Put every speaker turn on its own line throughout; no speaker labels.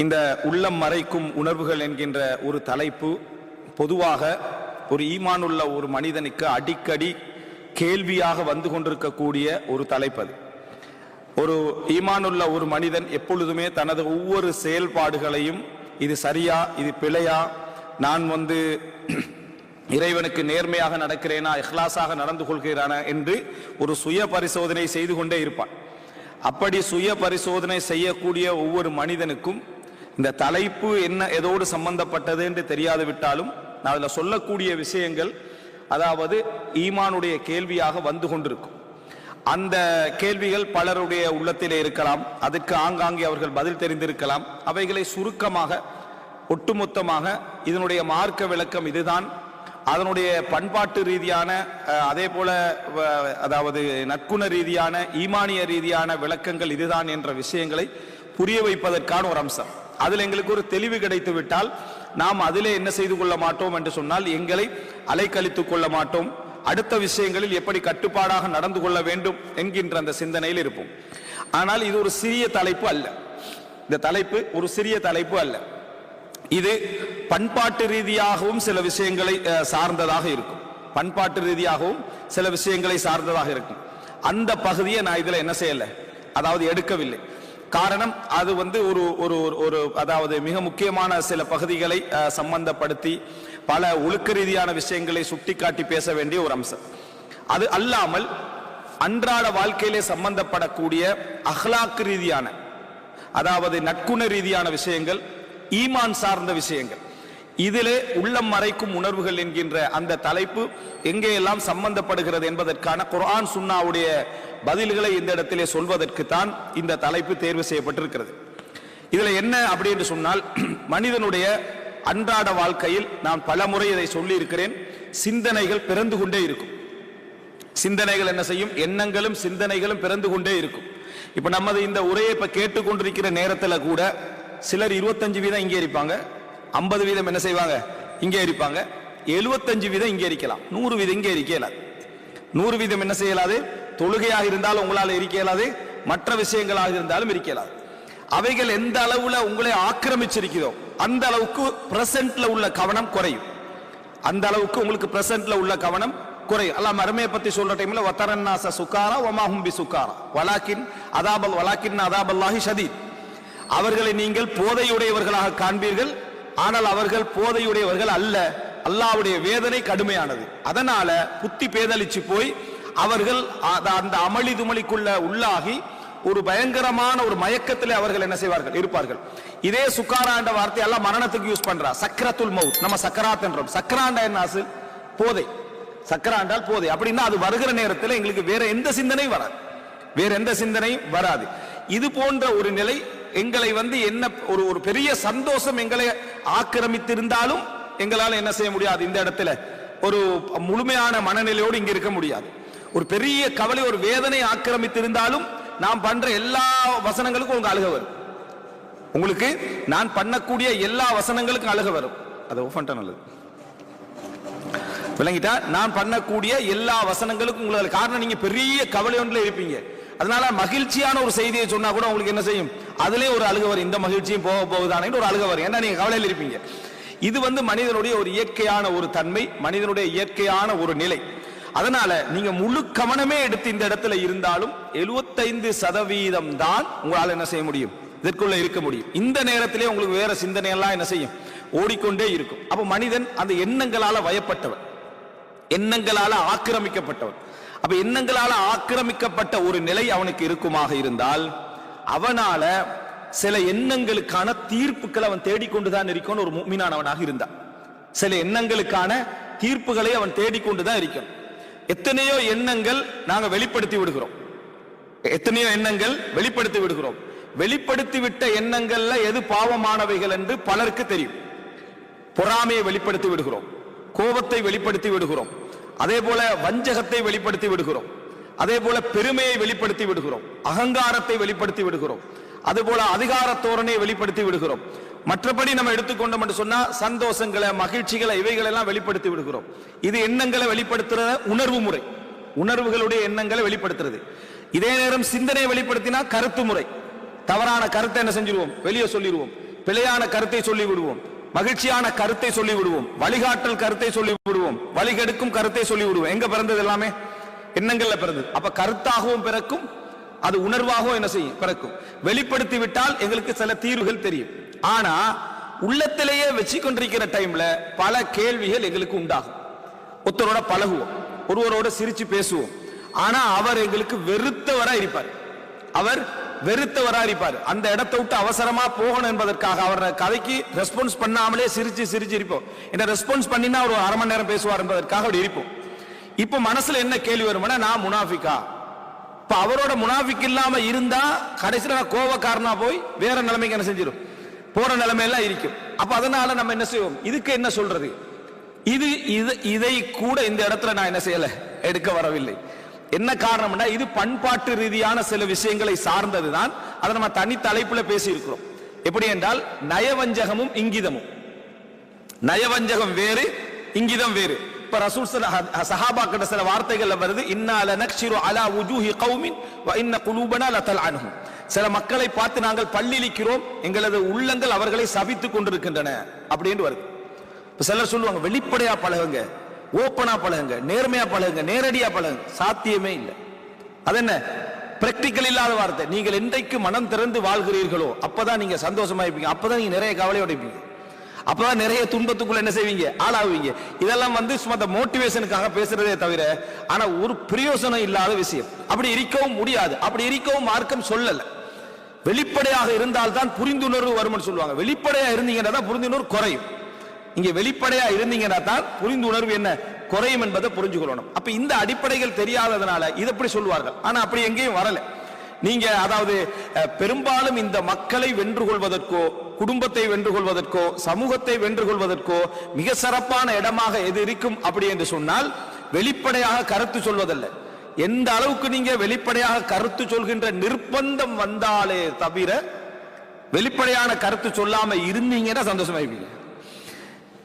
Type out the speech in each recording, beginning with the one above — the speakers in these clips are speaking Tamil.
இந்த உள்ளம் மறைக்கும் உணர்வுகள் என்கின்ற ஒரு தலைப்பு பொதுவாக ஒரு ஈமானுள்ள ஒரு மனிதனுக்கு அடிக்கடி கேள்வியாக வந்து கொண்டிருக்கக்கூடிய ஒரு தலைப்பு. ஒரு ஈமானுள்ள ஒரு மனிதன் எப்பொழுதுமே தனது ஒவ்வொரு செயல்பாடுகளையும் இது சரியா, இது பிழையா, நான் இறைவனுக்கு நேர்மையாக நடக்கிறேனா, இஹ்லாஸாக நடந்து கொள்கிறானா என்று ஒரு சுய பரிசோதனை செய்து கொண்டே இருப்பான். அப்படி சுய பரிசோதனை செய்யக்கூடிய ஒவ்வொரு மனிதனுக்கும் இந்த தலைப்பு என்ன எதோடு சம்பந்தப்பட்டது என்று தெரியாது விட்டாலும் நான் அதில் சொல்லக்கூடிய விஷயங்கள், அதாவது ஈமானுடைய கேள்வியாக வந்து கொண்டிருக்கும். அந்த கேள்விகள் பலருடைய உள்ளத்திலே இருக்கலாம், அதற்கு ஆங்காங்கே அவர்கள் பதில் தெரிந்திருக்கலாம். அவைகளை சுருக்கமாக ஒட்டுமொத்தமாக இதனுடைய மார்க்க விளக்கம் இதுதான், அதனுடைய பண்பாட்டு ரீதியான அதே போல அதாவது நற்குண ரீதியான ஈமானிய ரீதியான விளக்கங்கள் இதுதான் என்ற விஷயங்களை புரிய வைப்பதற்கான ஒரு அம்சம். அதில் எங்களுக்கு ஒரு தெளிவு கிடைத்து விட்டால் நாம் அதிலே என்ன செய்து கொள்ள மாட்டோம் என்று சொன்னால் எங்களை அலைக்கழித்துக் கொள்ள மாட்டோம். அடுத்த விஷயங்களில் எப்படி கட்டுப்பாடாக நடந்து கொள்ள வேண்டும் என்கின்ற அந்த சிந்தனையில் இருப்போம். ஆனால் இது ஒரு சிறிய தலைப்பு அல்ல. இந்த தலைப்பு ஒரு சிறிய தலைப்பு அல்ல. இது பண்பாட்டு ரீதியாகவும் சில விஷயங்களை சார்ந்ததாக இருக்கும். பண்பாட்டு ரீதியாகவும் சில விஷயங்களை சார்ந்ததாக இருக்கும். அந்த பகுதியை நான் இதுல என்ன செய்யல, அதாவது எடுக்கவில்லை. காரணம், அது ஒரு ஒரு ஒரு அதாவது மிக முக்கியமான சில பகுதிகளை சம்பந்தப்படுத்தி பல ஒழுக்க ரீதியான விஷயங்களை சுட்டிக்காட்டி பேச வேண்டிய ஒரு அம்சம். அது அல்லாமல் அன்றாட வாழ்க்கையிலே சம்பந்தப்படக்கூடிய அஹ்லாக் ரீதியான, அதாவது நற்குண ரீதியான விஷயங்கள், ஈமான் சார்ந்த விஷயங்கள், இதிலே உள்ளம் மறைக்கும் உணர்வுகள் என்கின்ற அந்த தலைப்பு எங்கேயெல்லாம் சம்பந்தப்படுகிறது என்பதற்கான குர்ஆன் சுன்னாவுடைய பதில்களை இந்த இடத்திலே சொல்வதற்கு தான் இந்த தலைப்பு தேர்வு செய்யப்பட்டிருக்கிறது. இதுல என்ன அப்படி என்று சொன்னால், மனிதனுடைய அன்றாட வாழ்க்கையில் நான் பல முறை இதை சொல்லி இருக்கிறேன், சிந்தனைகள் பிறந்து கொண்டே இருக்கும். சிந்தனைகள் என்ன செய்யும், எண்ணங்களும் சிந்தனைகளும் பிறந்து கொண்டே இருக்கும். இப்ப நமது இந்த உரையை இப்ப கேட்டுக்கொண்டிருக்கிற நேரத்தில் கூட சிலர் 25 வீதம் இங்கே இருப்பாங்க, 50 வீதம் என்ன செய்வாங்க, இங்கே இருப்பாங்க, 75 வீதம் இங்கே இருக்கலாம், 100 வீதம் இங்கே இருக்கலாது. 100 வீதம் என்ன செய்யலாது, தொழுகையாக இருந்தாலும் உங்களால் இருக்கலாது, மற்ற விஷயங்களாக இருந்தாலும் இருக்கலாது. அவைகள் எந்த அளவுல உங்களை ஆக்கிரமிச்சிருக்கிறதோ அந்த அளவுக்கு பிரசன்ட்ல உள்ள கவனம் குறையும். அந்த அளவுக்கு உங்களுக்கு பிரசன்ட்ல உள்ள கவனம் குறையும். அல்லாஹ் மறுமையை பத்தி சொல்ற டைம்ல வதரன்னாஸ சுகாரா வமாஹும் பிசுகாரா வலாக்கின் அதாபல்லாஹி ஷதீத். அவர்களை நீங்கள் போதையுடையவர்களாக காண்பீர்கள், ஆனால் அவர்கள் போதையுடையவர்கள் அல்ல, அல்லாஹ்வுடைய வேதனை கடுமையானது. அதனால புத்தி பேதலிச்சு போய் அவர்கள் அந்த அமளி துமளிக்குள்ள உள்ளாகி ஒரு பயங்கரமான ஒரு மயக்கத்திலே அவர்கள் என்ன செய்வார்கள், இருப்பார்கள். இதே சுக்காரா என்ற வார்த்தை எல்லாம் மரணத்துக்கு யூஸ் பண்றா. சக்கரத்துல் மவுத், நம்ம சக்கராத் என்றோம். சக்கராண்டா என்ன, போதை. சக்கராண்டால் போதை. அப்படின்னா அது வருகிற நேரத்தில் எங்களுக்கு வேற எந்த சிந்தனையும் வராது, வேற எந்த சிந்தனையும் வராது. இது போன்ற ஒரு நிலை எங்களை என்ன ஒரு பெரிய சந்தோஷம் எங்களை ஆக்கிரமித்திருந்தாலும் எங்களால் என்ன செய்ய முடியாது, இந்த இடத்துல ஒரு முழுமையான மனநிலையோடு இங்க இருக்க முடியாது. ஒரு பெரிய கவலை, ஒரு வேதனை ஆக்கிரமித்திருந்தாலும் நாம் பண்ற எல்லா வசனங்களுக்கும் உங்க அழுக வரும். உங்களுக்கு நான் பண்ணக்கூடிய எல்லா வசனங்களுக்கும் அழுக வரும். அது ஓஃபன்ட்டா நல்லது விளங்கிட்டா. நான் பண்ணக்கூடிய எல்லா வசனங்களுக்கும் உங்களுக்கு, காரணம் நீங்க பெரிய கவலை ஒன்றில் இருப்பீங்க. அதனால மகிழ்ச்சியான ஒரு செய்தியை சொன்னா கூட உங்களுக்கு என்ன செய்யும், அதுலயே ஒரு அழுக வரும். இந்த மகிழ்ச்சியும் போக போகுதானே ஒரு அழுக வரும், ஏன்னா நீங்க கவலையில் இருப்பீங்க. இது மனிதனுடைய ஒரு இயற்கையான ஒரு தன்மை, மனிதனுடைய இயற்கையான ஒரு நிலை. அதனால நீங்க முழு கவனமே எடுத்து இந்த இடத்துல இருந்தாலும் 75% தான் உங்களால் என்ன செய்ய முடியும், இதற்குள்ள இருக்க முடியும். இந்த நேரத்திலே உங்களுக்கு வேற சிந்தனை எல்லாம் என்ன செய்யும், ஓடிக்கொண்டே இருக்கும். அப்ப மனிதன் அந்த எண்ணங்களால வயப்பட்டவன், எண்ணங்களால ஆக்கிரமிக்கப்பட்டவன். அப்ப எண்ணங்களால ஆக்கிரமிக்கப்பட்ட ஒரு நிலை அவனுக்கு இருக்குமாக இருந்தால் அவனால சில எண்ணங்களுக்கான தீர்ப்புகளை அவன் தேடிக்கொண்டுதான் இருக்கணும். ஒரு முஃமினானவனாக இருந்தான் சில எண்ணங்களுக்கான தீர்ப்புகளை அவன் தேடிக்கொண்டுதான் இருக்கணும். எத்தனையோ எண்ணங்கள் நாங்க வெளிப்படுத்தி விடுகிறோம், எத்தனையோ எண்ணங்கள் வெளிப்படுத்தி விடுகிறோம். வெளிப்படுத்தி விட்ட எண்ணங்கள்ல எது பாவமானவைகள் என்று பலருக்கு தெரியும். பொறாமையை வெளிப்படுத்தி விடுகிறோம், கோபத்தை வெளிப்படுத்தி விடுகிறோம், அதே போல வஞ்சகத்தை வெளிப்படுத்தி விடுகிறோம், அதே போல பெருமையை வெளிப்படுத்தி விடுகிறோம், அகங்காரத்தை வெளிப்படுத்தி விடுகிறோம், அதுபோல அதிகார தோரணையை வெளிப்படுத்தி விடுகிறோம். மற்றபடி நம்ம எடுத்துக்கொண்டோம் என்று சொன்னா சந்தோஷங்களை, மகிழ்ச்சிகளை, இவைகள் எல்லாம் வெளிப்படுத்தி விடுகிறோம். இது எண்ணங்களை வெளிப்படுத்துற உணர்வு முறை, உணர்வுகளுடைய எண்ணங்களை வெளிப்படுத்துறது. இதே நேரம் சிந்தனையை வெளிப்படுத்தினா கருத்து முறை, தவறான கருத்தை என்ன செஞ்சிருவோம், வெளியே சொல்லிடுவோம். பிழையான கருத்தை சொல்லி விடுவோம், மகிழ்ச்சியான கருத்தை சொல்லி விடுவோம், வழிகாட்டல் கருத்தை சொல்லி விடுவோம், வழிகெடுக்கும் கருத்தை சொல்லி விடுவோம். எங்க பிறந்தது? எல்லாமே எண்ணங்கள்ல பிறந்தது. அப்ப கருத்தாகவும் பிறக்கும், அது உணர்வாகவும் என்ன செய்யும்? பிறக்கும். வெளிப்படுத்தி விட்டால் எங்களுக்கு சில தீர்வுகள் தெரியும். ஆனா உள்ளத்திலேயே வச்சு கொண்டிருக்கிற டைம்ல பல கேள்விகள் எங்களுக்கு உண்டாகும். ஒருத்தரோட பழகுவோம், ஒருவரோட சிரிச்சு பேசுவோம், ஆனா அவர் எங்களுக்கு வெறுத்தவரா இருப்பார். அவர் வெறுத்தவரா இருப்பார். அந்த இடத்தை விட்டு அவசரமா போகணும் என்பதற்காக அவர் கதைக்கு ரெஸ்பான்ஸ் பண்ணாமலே சிரிச்சு சிரிச்சு இருப்போம். என்ன ரெஸ்பான்ஸ் பண்ணினா ஒரு அரை மணி நேரம் பேசுவார் என்பதற்காக அப்படி இருப்போம். இப்ப மனசுல என்ன கேள்வி வரும்னா, நான் முனாஃபிகா? இப்ப அவரோட முனாஃபிக் இல்லாம இருந்தா கடைசியில நான் கோவக்காரனா போய் வேற நிலைமைக்கு என்ன செஞ்சிடும், போற நிலைமையெல்லாம் இருக்கும். அப்ப அதனால நம்ம என்ன செய்வோம்? இதுக்கு என்ன சொல்றது? இதை கூட இந்த இடத்துல நான் என்ன செய்யல, எடுக்க வரவில்லை. என்ன காரணம்னா, இது பண்பாட்டு ரீதியான சில விஷயங்களை சார்ந்ததுதான். அதை நம்ம தனி தலைப்புல பேசி இருக்கிறோம். எப்படி என்றால், நயவஞ்சகமும் இங்கிதமும். நயவஞ்சகம் வேறு, இங்கிதம் வேறு. இப்ப ரசூல் சஹாபாக்கிட்ட சில வார்த்தைகள் வருது, இன்னா லனக்ஷிரு அலா வுஜூஹி கௌமின் வ இன்ன குலூபனா லதல்அன்ஹும். சில மக்களை பார்த்து நாங்கள் பல்லிழிக்கிறோம், எங்களது உள்ளங்கள் அவர்களை சபித்துக் கொண்டிருக்கின்றன அப்படின்னு வருது. சிலர் சொல்லுவாங்க, வெளிப்படையா பழகுங்க, ஓப்பனா பழகுங்க, நேர்மையா பழகுங்க, நேரடியா பழகுங்க. சாத்தியமே இல்லை. அது என்ன? பிராக்டிக்கல் இல்லாத வார்த்தை. நீங்கள் என்றைக்கு மனம் திறந்து வாழ்கிறீர்களோ அப்பதான் நீங்க சந்தோஷமா இருப்பீங்க, அப்பதான் நீங்க நிறைய கவலையோட இருப்பீங்க, அப்பதான் நிறைய துன்பத்துக்குள்ள என்ன செய்வீங்க, ஆளாவீங்க. இதெல்லாம் சும்மா மோட்டிவேஷனுக்காக பேசுறதே தவிர ஆனா ஒரு பிரயோசனம் இல்லாத விஷயம். அப்படி இருக்கவும் முடியாது. அப்படி இருக்கவும் மார்க்கம் சொல்லல. வெளிப்படையாக இருந்தால்தான் புரிந்துணர்வு வரும்னு சொல்லுவாங்க. வெளிப்படையா இருந்தீங்கன்னா தான் புரிந்துணர்வு குறையும். இங்க வெளிப்படையா இருந்தீங்கன்னா தான் புரிந்துணர்வு என்ன குறையும் என்பதை புரிஞ்சுக்கொள்ளணும். அப்ப இந்த அடிப்படைகள் தெரியாததுனால இது எப்படி சொல்லுவார்கள். ஆனா அப்படி எங்கேயும் வரல. நீங்க அதாவது பெரும்பாலும் இந்த மக்களை வென்று கொள்வதற்கோ, குடும்பத்தை வென்று கொள்வதற்கோ, சமூகத்தை வென்று கொள்வதற்கோ மிக சிறப்பான இடமாக எது இருக்கும் அப்படி என்று சொன்னால், வெளிப்படையாக கருத்து சொல்வதல்ல. எந்த அளவுக்கு நீங்க வெளிப்படையாக கருத்து சொல்கின்ற நிர்பந்தம் வந்தாலே தவிர வெளிப்படையான கருத்து சொல்லாம இருந்தீங்கன்னா சந்தோஷமா இருப்பீங்க.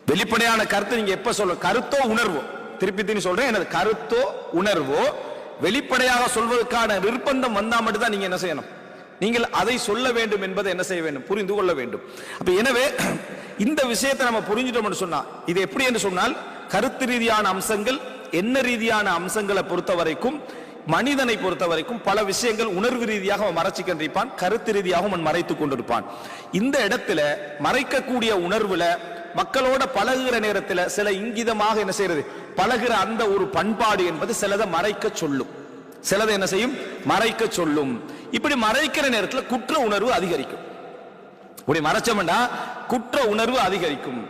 வெளிப்படையான கருத்து நீங்க எப்ப சொல்ல, கருத்தோ உணர்வோ, திருப்பி சொல்றேன், எனது கருத்தோ உணர்வோ வெளிப்படையாக சொல்வதற்கான நிர்பந்தம் வந்தா மட்டும் தான் நீங்க என்ன செய்யணும், நீங்கள் அதை சொல்ல வேண்டும் என்பதை என்ன செய்ய வேண்டும், புரிந்து கொள்ள வேண்டும். அப்ப எனவே இந்த விஷயத்தை நம்ம புரிஞ்சிட்டோம்னு சொன்னா, இது எப்படி என்று சொன்னால், கருத்து ரீதியான அம்சங்கள், என்ன ரீதியான அம்சங்களை பொறுத்த வரைக்கும், மனிதனை பொறுத்த வரைக்கும் பல விஷயங்கள் உணர்வு ரீதியாக அவன் மறைச்சு கொண்டிருப்பான், கருத்து ரீதியாக அவன் மறைத்துக் கொண்டிருப்பான். இந்த இடத்துல மறைக்கக்கூடிய உணர்வுல மக்களோட பழகுகிற நேரத்தில் சில இங்கிதமாக என்ன செய்யறது, பழகுற அந்த ஒரு பண்பாடு என்பது சிலதை மறைக்க சொல்லும், சிலதை என்ன செய்யும், மறைக்க சொல்லும். இப்படி மறைக்கிற நேரத்தில் குற்ற உணர்வு அதிகரிக்கும். இப்படி மறைச்சோம்னா குற்ற உணர்வு அதிகரிக்கும்.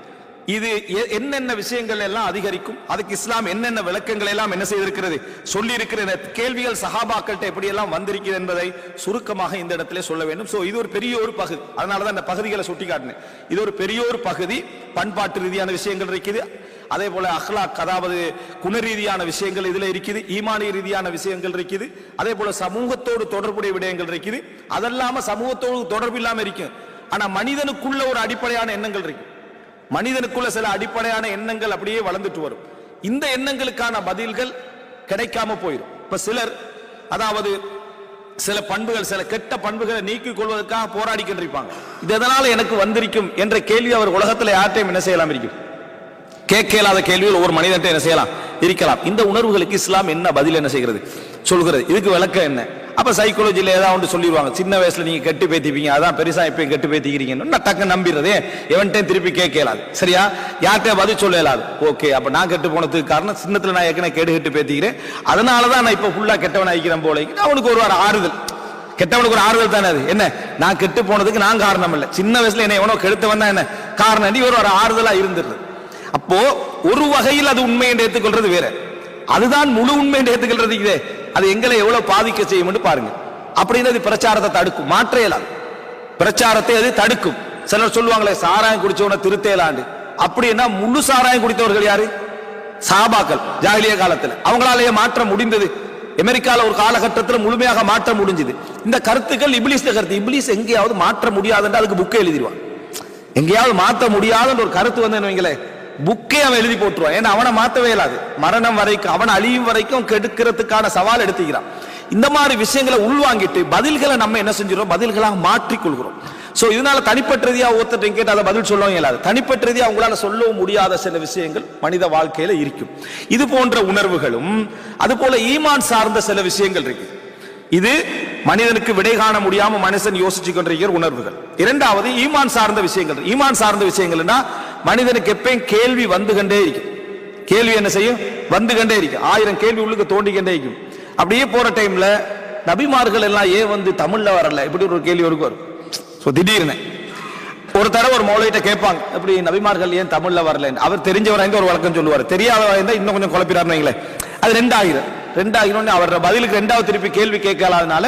இது என்னென்ன விஷயங்கள் எல்லாம் அதிகரிக்கும், அதுக்கு இஸ்லாம் என்னென்ன விளக்கங்கள் எல்லாம் என்ன செய்திருக்கிறது, சொல்லி இருக்கிற கேள்விகள் சஹாபாக்கள்கிட்ட எப்படி எல்லாம் வந்திருக்கிறது என்பதை சுருக்கமாக இந்த இடத்துல சொல்ல வேண்டும். சோ இது ஒரு பெரிய ஒரு பகுதி, அதனாலதான் இந்த பகுதிகளை சுட்டி காட்டினேன். இது ஒரு பெரிய ஒரு பகுதி. பண்பாட்டு ரீதியான விஷயங்கள் இருக்குது, அதே போல அஹ்லாக் அதாவது குண ரீதியான விஷயங்கள் இதுல இருக்குது, ஈமானிய ரீதியான விஷயங்கள் இருக்குது, அதே போல சமூகத்தோடு தொடர்புடைய விடயங்கள் இருக்குது, அதெல்லாம சமூகத்தோடு தொடர்பு இல்லாம இருக்கு. ஆனா மனிதனுக்குள்ள ஒரு அடிப்படையான எண்ணங்கள் இருக்கு, மனிதனுக்குள்ள சில அடிப்படையான எண்ணங்கள் அப்படியே வளர்ந்துட்டு வரும். இந்த எண்ணங்களுக்கான பதில்கள் கிடைக்காம போயிடும். இப்ப சிலர் அதாவது சில பண்புகள், சில கெட்ட பண்புகளை நீக்கிக் கொள்வதற்காக போராடி கொண்டிருப்பாங்க. இது எதனால எனக்கு வந்திருக்கும் என்ற கேள்வி அவர் உலகத்தில் யார்ட்டையும் என்ன செய்யலாம் இருக்கும், கேட்க இயலாத கேள்விகள் ஒவ்வொரு மனிதன் என்ன செய்யலாம், இருக்கலாம். இந்த உணர்வுகளுக்கு இஸ்லாம் என்ன பதில் என்ன செய்கிறது, சொல்கிறது. இதுக்கு விளக்கம் என்ன? அப்ப சைக்காலஜில ஏதாவது சொல்லிடுவாங்க, சின்ன வயசுல நீங்க கெட்டு பேத்திப்பீங்க, அதான் பெருசா இப்ப கெட்டு பேத்திக்கிறீங்க, டக்கு நம்பிடுறதே, எவன்ட்டையும் திருப்பி கேட்க இயலாது, சரியா, யார்கிட்ட பதில் சொல்ல இயலாது. ஓகே, அப்ப நான் கெட்டு போனதுக்கு காரணம் சின்னத்துல நான் ஏற்கனவே கெட்டு பேத்திக்கிறேன், அதனாலதான் நான் இப்ப ஃபுல்லா கெட்டவன் ஆகிக்கிறேன் போல. அவனுக்கு ஒரு ஆறுதல், கெட்டவனுக்கு ஒரு ஆறுதல் தானே அது. என்ன, நான் கெட்டு போனதுக்கு நான் காரணம் இல்லை, சின்ன வயசுல என்ன எவனோ கெடுத்தவன் தான் என்ன காரணம், ஒரு ஆறுதலா இருந்துருது. அப்போ ஒரு வகையில் அது உண்மை என்று ஏற்றுக்கொள்றது வேற, அதுதான் முழு உண்மை என்று ஏற்றுக்கொள்றது இதே, அது எங்களை எவ்வளவு பாதிக்க செய்யும் பாருங்க. அப்படின்னு அது பிரச்சாரத்தை தடுக்கும், மாற்ற இயலாது, பிரச்சாரத்தை அது தடுக்கும். சிலர் சொல்லுவாங்களே சாராயம் குடிச்சவன திருத்தேலாண்டு, அப்படின்னா முழு சாராயம் குடித்தவர்கள் யாரு, சஹாபாக்கள் ஜாஹிலியா காலத்துல, அவங்களாலேயே மாற்ற முடிந்தது. அமெரிக்கால ஒரு காலகட்டத்தில் முழுமையாக மாற்ற முடிஞ்சது. இந்த கருத்துக்கள் இப்லீஸ் கருத்து, இப்லீஸ் எங்கேயாவது மாற்ற முடியாதுன்னு அதுக்கு புக்கை எழுதிடுவான், எங்கேயாவது மாற்ற முடியாதுன்ற ஒரு கருத்து வந்து வைங்களேன், புக்கே அவன் எழுதி போட்டுருவான். ஏன்னா அவனை மாற்றவே இயலாது, மரணம் வரைக்கும் அவன் அழியும் வரைக்கும் கெடுக்கிறதுக்கான சவால் எடுத்துக்கிறான். இந்த மாதிரி விஷயங்களை உள்வாங்கிட்டு பதில்களை நம்ம என்ன செஞ்சிடறோம், பதில்களாக மாற்றிக்கொள்கிறோம். சோ இதனால தனிப்பட்ட ரீதியா ஒருத்தர் கேட்டு அதை பதில் சொல்லவும் இயலாது. தனிப்பட்ட ரீதியா அவங்களால சொல்லவும் முடியாத சில விஷயங்கள் மனித வாழ்க்கையில இருக்கும். இது போன்ற உணர்வுகளும் அது போல ஈமான் சார்ந்த சில விஷயங்கள் இருக்கு. இது மனிதனுக்கு விடை காண முடியாம மனுஷன் யோசிச்சு கொண்டிருக்கிற உணர்வுகள். இரண்டாவது ஈமான் சார்ந்த விஷயங்கள். ஈமான் சார்ந்த விஷயங்கள்னா மனிதனுக்கு எப்பயும் கேள்வி வந்து கொண்டே இருக்கு. கேள்வி என்ன செய்யும்? வந்து கொண்டே இருக்கு. 1000 கேள்வி உள்ளுக்கு தோண்டிக்கொண்டே இருக்கும். அப்படியே போற டைம்ல நபிமார்கள் எல்லாம் ஏன் வந்து தமிழ்ல வரல, இப்படி ஒரு கேள்வி வரும். திடீர்னு ஒரு தடவை ஒரு மௌலையிட்ட கேட்பாங்க, இப்படி நபிமார்கள் ஏன் தமிழ்ல வரல. அவர் தெரிஞ்சவராய்ந்து ஒரு வழக்கம் சொல்லுவார், தெரியாதவராய்ந்தா இன்னும் கொஞ்சம் குழப்பிடாருன்னு. அது 2000 அவர் பதிலுக்கு 2வது திருப்பி கேள்வி கேட்கலாதனால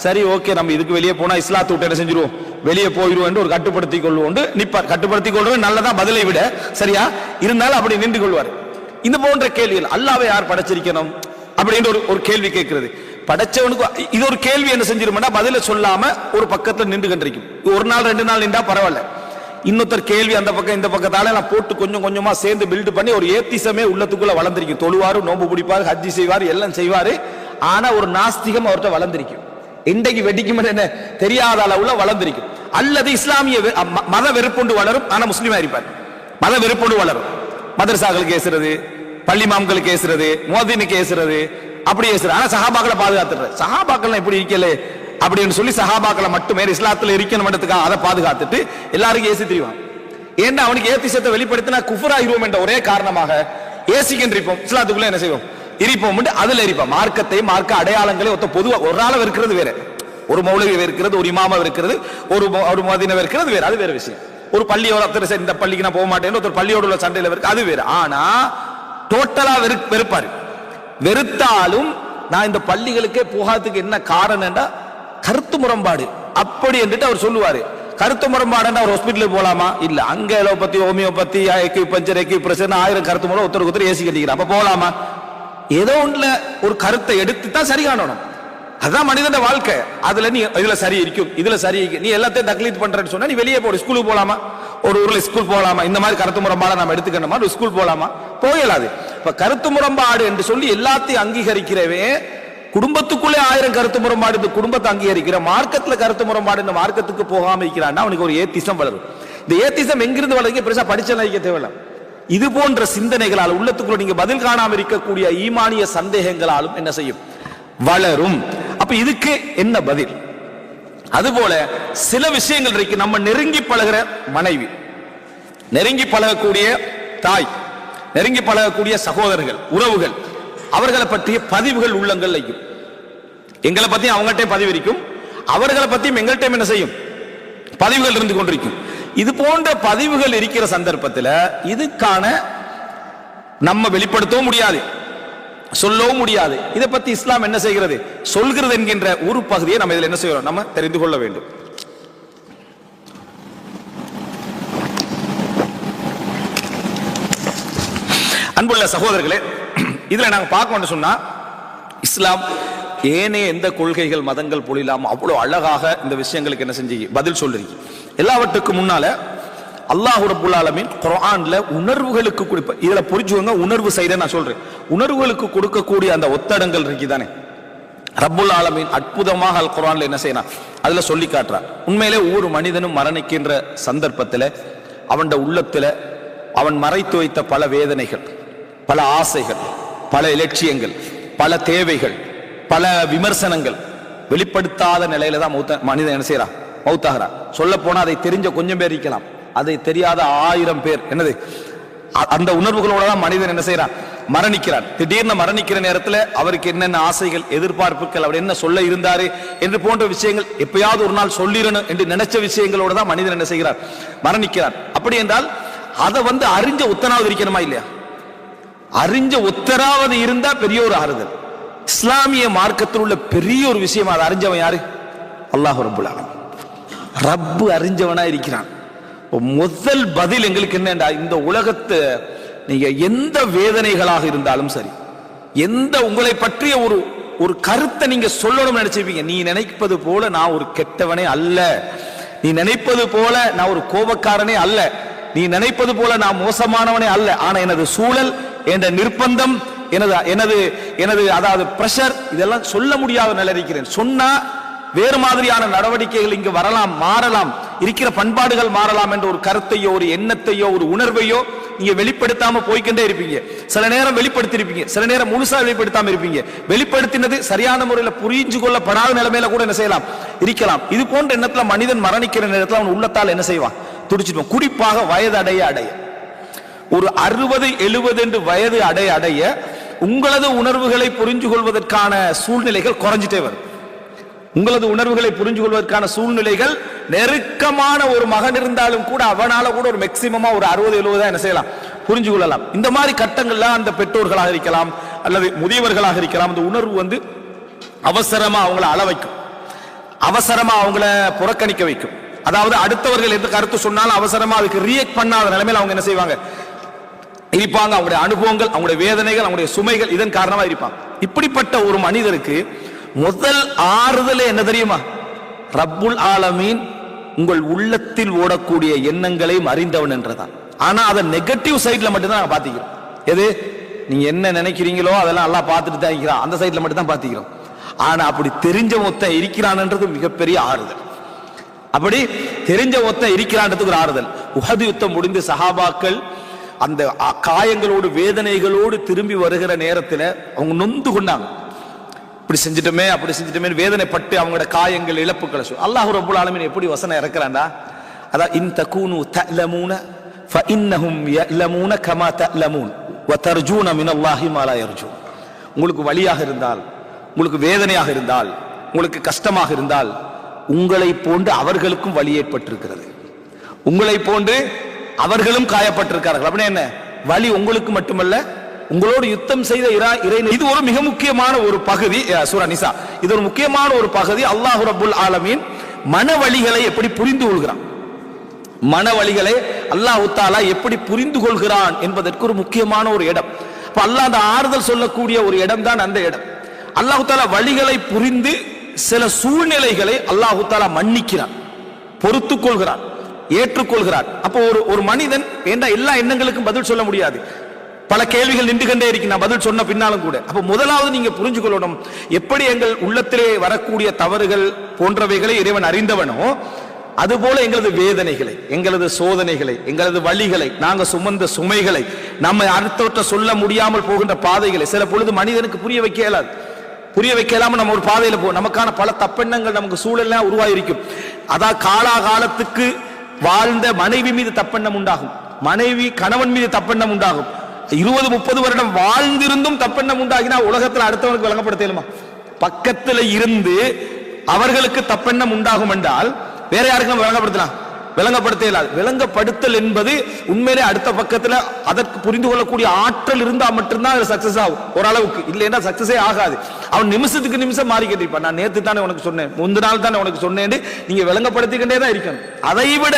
சரி ஓகே நம்ம இதுக்கு வெளியே போனா இஸ்லாத்தை விட்டு என்ன செஞ்சிருவோம், வெளியே போயிடுவோம் என்று ஒரு கட்டுப்படுத்தி கொள்வோம் நிப்பார். கட்டுப்படுத்தி கொள்வது நல்லதா பதிலை விட, சரியா இருந்தாலும் அப்படி நின்று கொள்வார். இந்த போன்ற கேள்விகள் அல்லாஹ்வை யார் படைச்சிருக்கணும் அப்படின்ற ஒரு கேள்வி கேட்கிறது. படைச்சவனுக்கு இது ஒரு கேள்வி என்ன செஞ்சிருமா, பதில சொல்லாம ஒரு பக்கத்துல நின்று கண்டிருக்கும். ஒரு நாள் 2 நாள் நின்றா பரவாயில்ல. இன்னொருத்தர் கேள்வி அந்த பக்கம் இந்த பக்கத்தால நான் போட்டு கொஞ்சம் கொஞ்சமா சேர்ந்து பில்ட் பண்ணி ஒரு ஏத்திசமே உள்ளத்துக்குள்ள வளர்ந்திருக்கும். தொழுவாரு, நோம்பு பிடிப்பாரு, ஹஜ்ஜி செய்வாரு, எல்லாம் செய்வாரு. ஆனா ஒரு நாஸ்திகம் அவர்கிட்ட வளர்ந்திருக்கும். இன்றைக்கு வெடிக்கும் என்ன தெரியாத அளவுல வளர்ந்திருக்கும். அல்லது இஸ்லாமிய மத வெறுப்புண்டு வளரும், ஆனா முஸ்லீமா இருப்பார். மத வெறுப்புண்டு வளரும். மதரசாக்களுக்கு ஏசுறது, பள்ளி மாம்களுக்கு ஏசுறது, மோதினுக்கு ஏசுறது, அப்படி ஏசுறது. ஆனா சஹாபாக்களை பாதுகாத்துற. சஹாபாக்கள் இப்படி இருக்கல அப்படின்னு சொல்லி சஹாபாக்களை மட்டுமே இஸ்லாத்துல இருக்கணும்ன்றதுக்காக அதை பாதுகாத்துட்டு எல்லாருக்கும் ஏசி தெரியும். ஏன்னா அவனுக்கு ஏத்திசத்தை வெளிப்படுத்தினா குஃபர் ஆகிருவோம் என்ற ஒரே காரணமாக ஏசிக்கின்றிருப்போம். இஸ்லாத்துக்குள்ள என்ன செய்வோம், இருப்போம். அதுல இருப்போம். மார்க்கத்தை, மார்க்க அடையாளங்களை பொதுவா ஒரு ஆள இருக்கிறது வேற, ஒரு மௌலவி இருக்கிறது, ஒரு இமாம இருக்கிறது, ஒரு மதீனா இருக்கிறது வேற, அது வேற விஷயம். ஒரு பள்ளியோட இந்த பள்ளிக்கு நான் போக மாட்டேன், ஒரு பள்ளியோட உள்ள சண்டையில இருக்கு, அது வேற. ஆனா டோட்டலா வெறுப்பாரு. வெறுத்தாலும் நான் இந்த பள்ளிகளுக்கே போகாததுக்கு என்ன காரணம்டா கருத்து முரண்பாடு அப்படி என்று அவர் சொல்லுவாரு. கருத்து முரண்பாடு ஒரு ஹாஸ்பிட்டலுக்கு போலாமா? இல்ல. அங்க எலோபதி, ஹோமியோபதி, பஞ்சர், பிரச்சனை 1000 கருத்து முறை ஒருத்தருக்கு ஏசி கட்டிக்கிறார். அப்ப போலாமா? ஏதோ ஒண்ணுல ஒரு கருத்தை எடுத்து தான் சரி காணணும். அதான் மனிதன வாழ்க்கை. அதுல நீ இதுல சரி இருக்கும், இதுல சரி இருக்கு, நீ எல்லாத்தையும் தக்லீத் பண்றேன்னு சொன்னா நீ வெளியே போடு. ஸ்கூலுக்கு போலாமா? ஒரு ஊர்ல ஸ்கூல் போலாமா? இந்த மாதிரி கருத்து முரண்பாடு நம்ம எடுத்துக்கணுமா? ஸ்கூல் போலாமா? போயலாது. இப்ப கருத்து முரண்பாடு என்று சொல்லி எல்லாத்தையும் அங்கீகரிக்கிறவே குடும்பத்துக்குள்ளே 1000 கருத்து முரண்பாடு, இந்த குடும்பத்தை அங்கீகரிக்கிற மார்க்கத்துல கருத்து முரண்பாடு, இந்த மார்க்கத்துக்கு போகாம இருக்கிறான்னா அவனுக்கு ஒரு ஏத்திசம் வளரும். இந்த ஏத்திசம் எங்கிருந்து வளர்க்க பெருசா படிச்ச தேவையில்லை. இது போன்ற சிந்தனைகளால் உள்ளத்துக்குள்ள நீங்க பதில் காணாம இருக்கக்கூடிய ஈமானிய சந்தேகங்களாலும் என்ன செய்யும், வளரும். அப்ப இதுக்கு என்ன பதில்? அதுபோல சில விஷயங்கள் இருக்கு. நம்ம நெருங்கி பழகிற மனைவி, நெருங்கி பழகக்கூடிய தாய், நெருங்கி பழகக்கூடிய சகோதரர்கள், உறவுகள், அவர்களை பற்றிய பதிவுகள் உள்ளங்கள் வைக்கும். எங்களை பத்தி அவங்கள்ட்ட பதிவு இருக்கும், அவர்களை பத்தியும் எங்கள்கிட்ட என்ன செய்யும், பதிவுகள் இருந்து கொண்டிருக்கும். இது போன்ற பதிவுகள் இருக்கிற சந்தர்ப்பத்தில் இதுக்கான நம்ம வெளிப்படுத்தவும் முடியாது, சொல்லவும் முடியாது. இதை பத்தி இஸ்லாம் என்ன செய்கிறது, சொல்கிறது என்கின்ற ஒரு பகுதியை நம்ம இதில் என்ன செய்யறோம், நம்ம தெரிந்து கொள்ள வேண்டும். அன்புள்ள சகோதரர்களே, இதுல நாங்க பார்க்கணும்னு சொன்னா இஸ்லாம் ஏனைய எந்த கொள்கைகள், மதங்கள் பொழிலாம அவ்வளவு அழகாக இந்த விஷயங்களுக்கு என்ன செஞ்சு பதில் சொல்லிருக்கு. எல்லாவற்றுக்கும் முன்னால அல்லாஹ் ரப்புல் ஆலமீன் குர்ஆன்ல உணர்வுகளுக்கு கொடுப்ப, இதுல புரிஞ்சுவங்க, உணர்வு சைட நான் சொல்றேன், உணர்வுகளுக்கு கொடுக்கக்கூடிய அந்த ஒத்தடங்கள் இருக்குதானே, ரப்புல் ஆலமீன் அற்புதமாக அல் குர்ஆன்ல என்ன செய்யணும், அதுல சொல்லி காட்டுறார். உண்மையிலே ஒவ்வொரு மனிதனும் மரணிக்கின்ற சந்தர்ப்பத்தில் அவன் உள்ளத்துல அவன் மறைத்து வைத்த பல வேதனைகள், பல ஆசைகள், பல இலட்சியங்கள், பல தேவைகள், பல விமர்சனங்கள் வெளிப்படுத்தாத நிலையில தான் மனிதன் என்ன செய்யறான், மௌத்தாகிறான். சொல்ல போனா அதை தெரிஞ்ச கொஞ்சம் பேர் இருக்கலாம், அதை தெரியாத 1000 பேர் என்னது அந்த உணர்வுகளோட தான் மனிதன் என்ன செய்யறான், மரணிக்கிறான். திடீர்னு மரணிக்கிற நேரத்தில் அவருக்கு என்னென்ன ஆசைகள், எதிர்பார்ப்புகள், அவர் என்ன சொல்ல இருந்தாரு என்று போன்ற விஷயங்கள் எப்பயாவது ஒரு நாள் சொல்லிடணும் என்று நினைச்ச விஷயங்களோட தான் மனிதன் என்ன செய்கிறார், மரணிக்கிறார். அப்படி என்றால் அதை அறிஞ்ச உத்தரவாதம் இருக்கணுமா இல்லையா? அறிஞ்ச உத்தரவாதம் இருந்தா பெரிய ஒரு ஆறுதல். இஸ்லாமிய மார்க்கத்தில் உள்ள பெரிய ஒரு விஷயம், அதை அறிஞ்சவன் யாரு, அல்லாஹ் ரப்புல் ஆலமீன். ரப்பு அறிஞ்சவனா இருக்கிறான். முதல் பதில் எங்களுக்கு என்னடா, இந்த உலகத்தை நீங்க எந்த வேதனைகளாக இருந்தாலும் சரி, எந்த உங்களை பற்றிய ஒரு கருத்தை நீங்க சொல்லணும்னு நினைச்சிருப்பீங்க, நீ நினைப்பது போல நான் ஒரு கெட்டவனே அல்ல, நீ நினைப்பது போல நான் ஒரு கோபக்காரனே அல்ல, நீ நினைப்பது போல நான் மோசமானவனே அல்ல, ஆனா எனது சூழல், என்ற நிர்பந்தம், எனது அதாவது பிரஷர், இதெல்லாம் சொல்ல முடியாத நிலை இருக்கிறேன். சொன்னா வேறு மாதிரியான நடவடிக்கைகள் இங்கு வரலாம், மாறலாம். இருக்கிற பண்பாடுகள் மாறலாம் என்ற ஒரு கருத்தையோ ஒரு எண்ணத்தையோ ஒரு உணர்வையோ நீங்க வெளிப்படுத்தாம போய்கிட்டே இருப்பீங்க. சில நேரம் வெளிப்படுத்திருப்பீங்க, சில நேரம் முழுசா வெளிப்படுத்தாம இருப்பீங்க. வெளிப்படுத்தினது சரியான முறையில் புரிஞ்சு கொள்ளப்படாத நிலைமையில கூட என்ன செய்யலாம் இருக்கலாம். இது போன்ற எண்ணத்துல மனிதன் மரணிக்கிற நேரத்தில் அவன் உள்ளத்தால் என்ன செய்வான் துடிச்சிடுவான். குறிப்பாக வயது அடைய ஒரு 60-70 என்று வயது அடைய உங்களது உணர்வுகளை புரிஞ்சு கொள்வதற்கான சூழ்நிலைகள் குறைஞ்சிட்டே வரும். உங்களது உணர்வுகளை புரிஞ்சு கொள்வதற்கான சூழ்நிலைகள் நெருக்கமான ஒரு மகன் இருந்தாலும் கூட அவனால கூட ஒரு மேக்சிமமா ஒரு 60-70 என்ன செய்யலாம் புரிஞ்சு கொள்ளலாம். இந்த மாதிரி கட்டங்கள்ல அந்த பெற்றோர்களாக இருக்கலாம் அல்லது முதியவர்களாக இருக்கலாம், அந்த உணர்வு அவசரமா அவங்கள அள வைக்கும், அவசரமா அவங்கள புறக்கணிக்க வைக்கும். அதாவது அடுத்தவர்கள் எந்த கருத்து சொன்னாலும் அவசரமா அதுக்கு ரியாக்ட் பண்ணாத நிலைமையில் அவங்க என்ன செய்வாங்க இருப்பாங்க. அவங்களுடைய அனுபவங்கள், அவங்களுடைய வேதனைகள், அவங்களுடைய சுமைகள் இதன் காரணமா இருப்பாங்க. இப்படிப்பட்ட ஒரு மனிதருக்கு முதல் ஆறுதலே என்ன தெரியுமா? ரப்புல் ஆலமீன் உங்கள் உள்ளத்தில் ஓடக்கூடிய எண்ணங்களையும் அறிந்தவன் என்றதான். ஆனா அதை நெகட்டிவ் சைட்ல மட்டும்தான் நாங்க பாத்திக்கிறோம். எது நீங்க என்ன நினைக்கிறீங்களோ அதெல்லாம் எல்லாம் பார்த்துட்டு தான் இருக்கிறான், அந்த சைட்ல மட்டும் தான் பாத்திக்கிறோம். ஆனா அப்படி தெரிஞ்ச ஒருத்தன் இருக்கிறான்ன்றது மிகப்பெரிய ஆறுதல். அப்படி தெரிஞ்ச ஒருத்தன் இருக்கிறான்றதுக்கு ஒரு ஆறுதல். உஹது யுத்தம் முடிந்து சஹாபாக்கள் அந்த காயங்களோடு வேதனைகளோடு திரும்பி வருகிற நேரத்தில் அவங்க நொந்து கொண்டாங்க. இப்படி செஞ்சிட்டமே அப்படி செஞ்சிட்டமே வேதனைப்பட்டு அவங்களோட காயங்கள் இழப்புகளை அல்லாஹ் ரப்பல் ஆலமீன் எப்படி வசனம் இறக்குறான்டா, அதான் இன் தகூனு தஅலமூன ஃபஇன்னஹும் யஅலமூன கமா தஅலமூன் வ தர்ஜூன மினல்லாஹி மா லா யர்ஜூன். உங்களுக்கு வலியாக இருந்தால், உங்களுக்கு வேதனையாக இருந்தால், உங்களுக்கு கஷ்டமாக இருந்தால், உங்களை போன்று அவர்களுக்கும் வலி ஏற்பட்டிருக்கிறது, உங்களை போன்று அவர்களும் காயப்பட்டிருக்கிறார்கள். அப்படின்னா என்ன? வலி உங்களுக்கு மட்டுமல்ல, உங்களோடு யுத்தம் செய்த இறை. இது ஒரு மிக முக்கியமான ஒரு பகுதி சூரா நிசா. இது ஒரு முக்கியமான ஒரு பகுதி. அல்லாஹ் ரப்புல் ஆலமீன் மனவலிகளை எப்படி புரிந்து கொள்கிறான், மனவலிகளை அல்லாஹ் தஆலா எப்படி புரிந்து கொள்கிறான் என்பதற்கு ஒரு முக்கியமான ஒரு இடம். அப்ப அல்லாஹ் அந்த ஆறுதல் சொல்லக்கூடிய ஒரு இடம் தான் அந்த இடம். அல்லாஹ் தஆலா வலிகளை புரிந்து சில சூழ்நிலைகளை அல்லாஹ் தஆலா மன்னிக்கிறான், பொறுத்துக் கொள்கிறான், ஏற்றுக்கொள்கிறார். அப்போ ஒரு மனிதன் எல்லா எண்ணங்களுக்கும் பதில் சொல்ல முடியாது, பல கேள்விகள் நின்று கொண்டே இருக்கு நான் பதில் சொன்ன பின்னாலும் கூட. அப்ப முதலாவது நீங்க புரிஞ்சு கொள்ளணும், எப்படி எங்கள் உள்ளத்திலே வரக்கூடிய தவறுகள் போன்றவைகளை இறைவன் அறிந்தவனோ அதுபோல எங்களது வேதனைகளை, எங்களது சோதனைகளை, எங்களது வழிகளை, நாங்க சுமந்த சுமைகளை, நம்ம அடுத்தவற்றை சொல்ல முடியாமல் போகின்ற பாதைகளை சில பொழுது மனிதனுக்கு புரிய வைக்கலாம நம்ம ஒரு பாதையில போ, நமக்கான பல தப்பெண்ணங்கள் நமக்கு சூழலாம் உருவாயிருக்கும். அதான் காலாகாலத்துக்கு வாழ்ந்த மனைவி மீது தப்பெண்ணம் உண்டாகும், மனைவி கணவன் மீது தப்பெண்ணம் உண்டாகும். 20-30 வருடம் வாழ்ந்திருந்தும் தப்பெண்ணம் உண்டாகினா உலகத்தில் அடுத்தவனுக்கு விளங்கப்படுத்தலுமா? பக்கத்துல இருந்து அவர்களுக்கு தப்பெண்ணம் உண்டாகும் என்றால் வேற யாருக்கும் விளங்கப்படுத்த இயலாது. விளங்கப்படுத்தல் என்பது உண்மையிலே அடுத்த பக்கத்துல அதற்கு புரிந்து கொள்ளக்கூடிய ஆற்றல் இருந்தா மட்டும்தான் அது சக்சஸ் ஆகும். ஓரளவுக்கு இல்லைன்னா சக்சஸே ஆகாது. அவன் நிமிஷத்துக்கு நிமிஷம் மாறி கேட்டிருப்பான், நான் நேத்து தானே உனக்கு சொன்னேன், முந்தின நாள் தானே உனக்கு சொன்னேன், நீங்க விளங்கப்படுத்திக்கிட்டே தான் இருக்கணும். அதை விட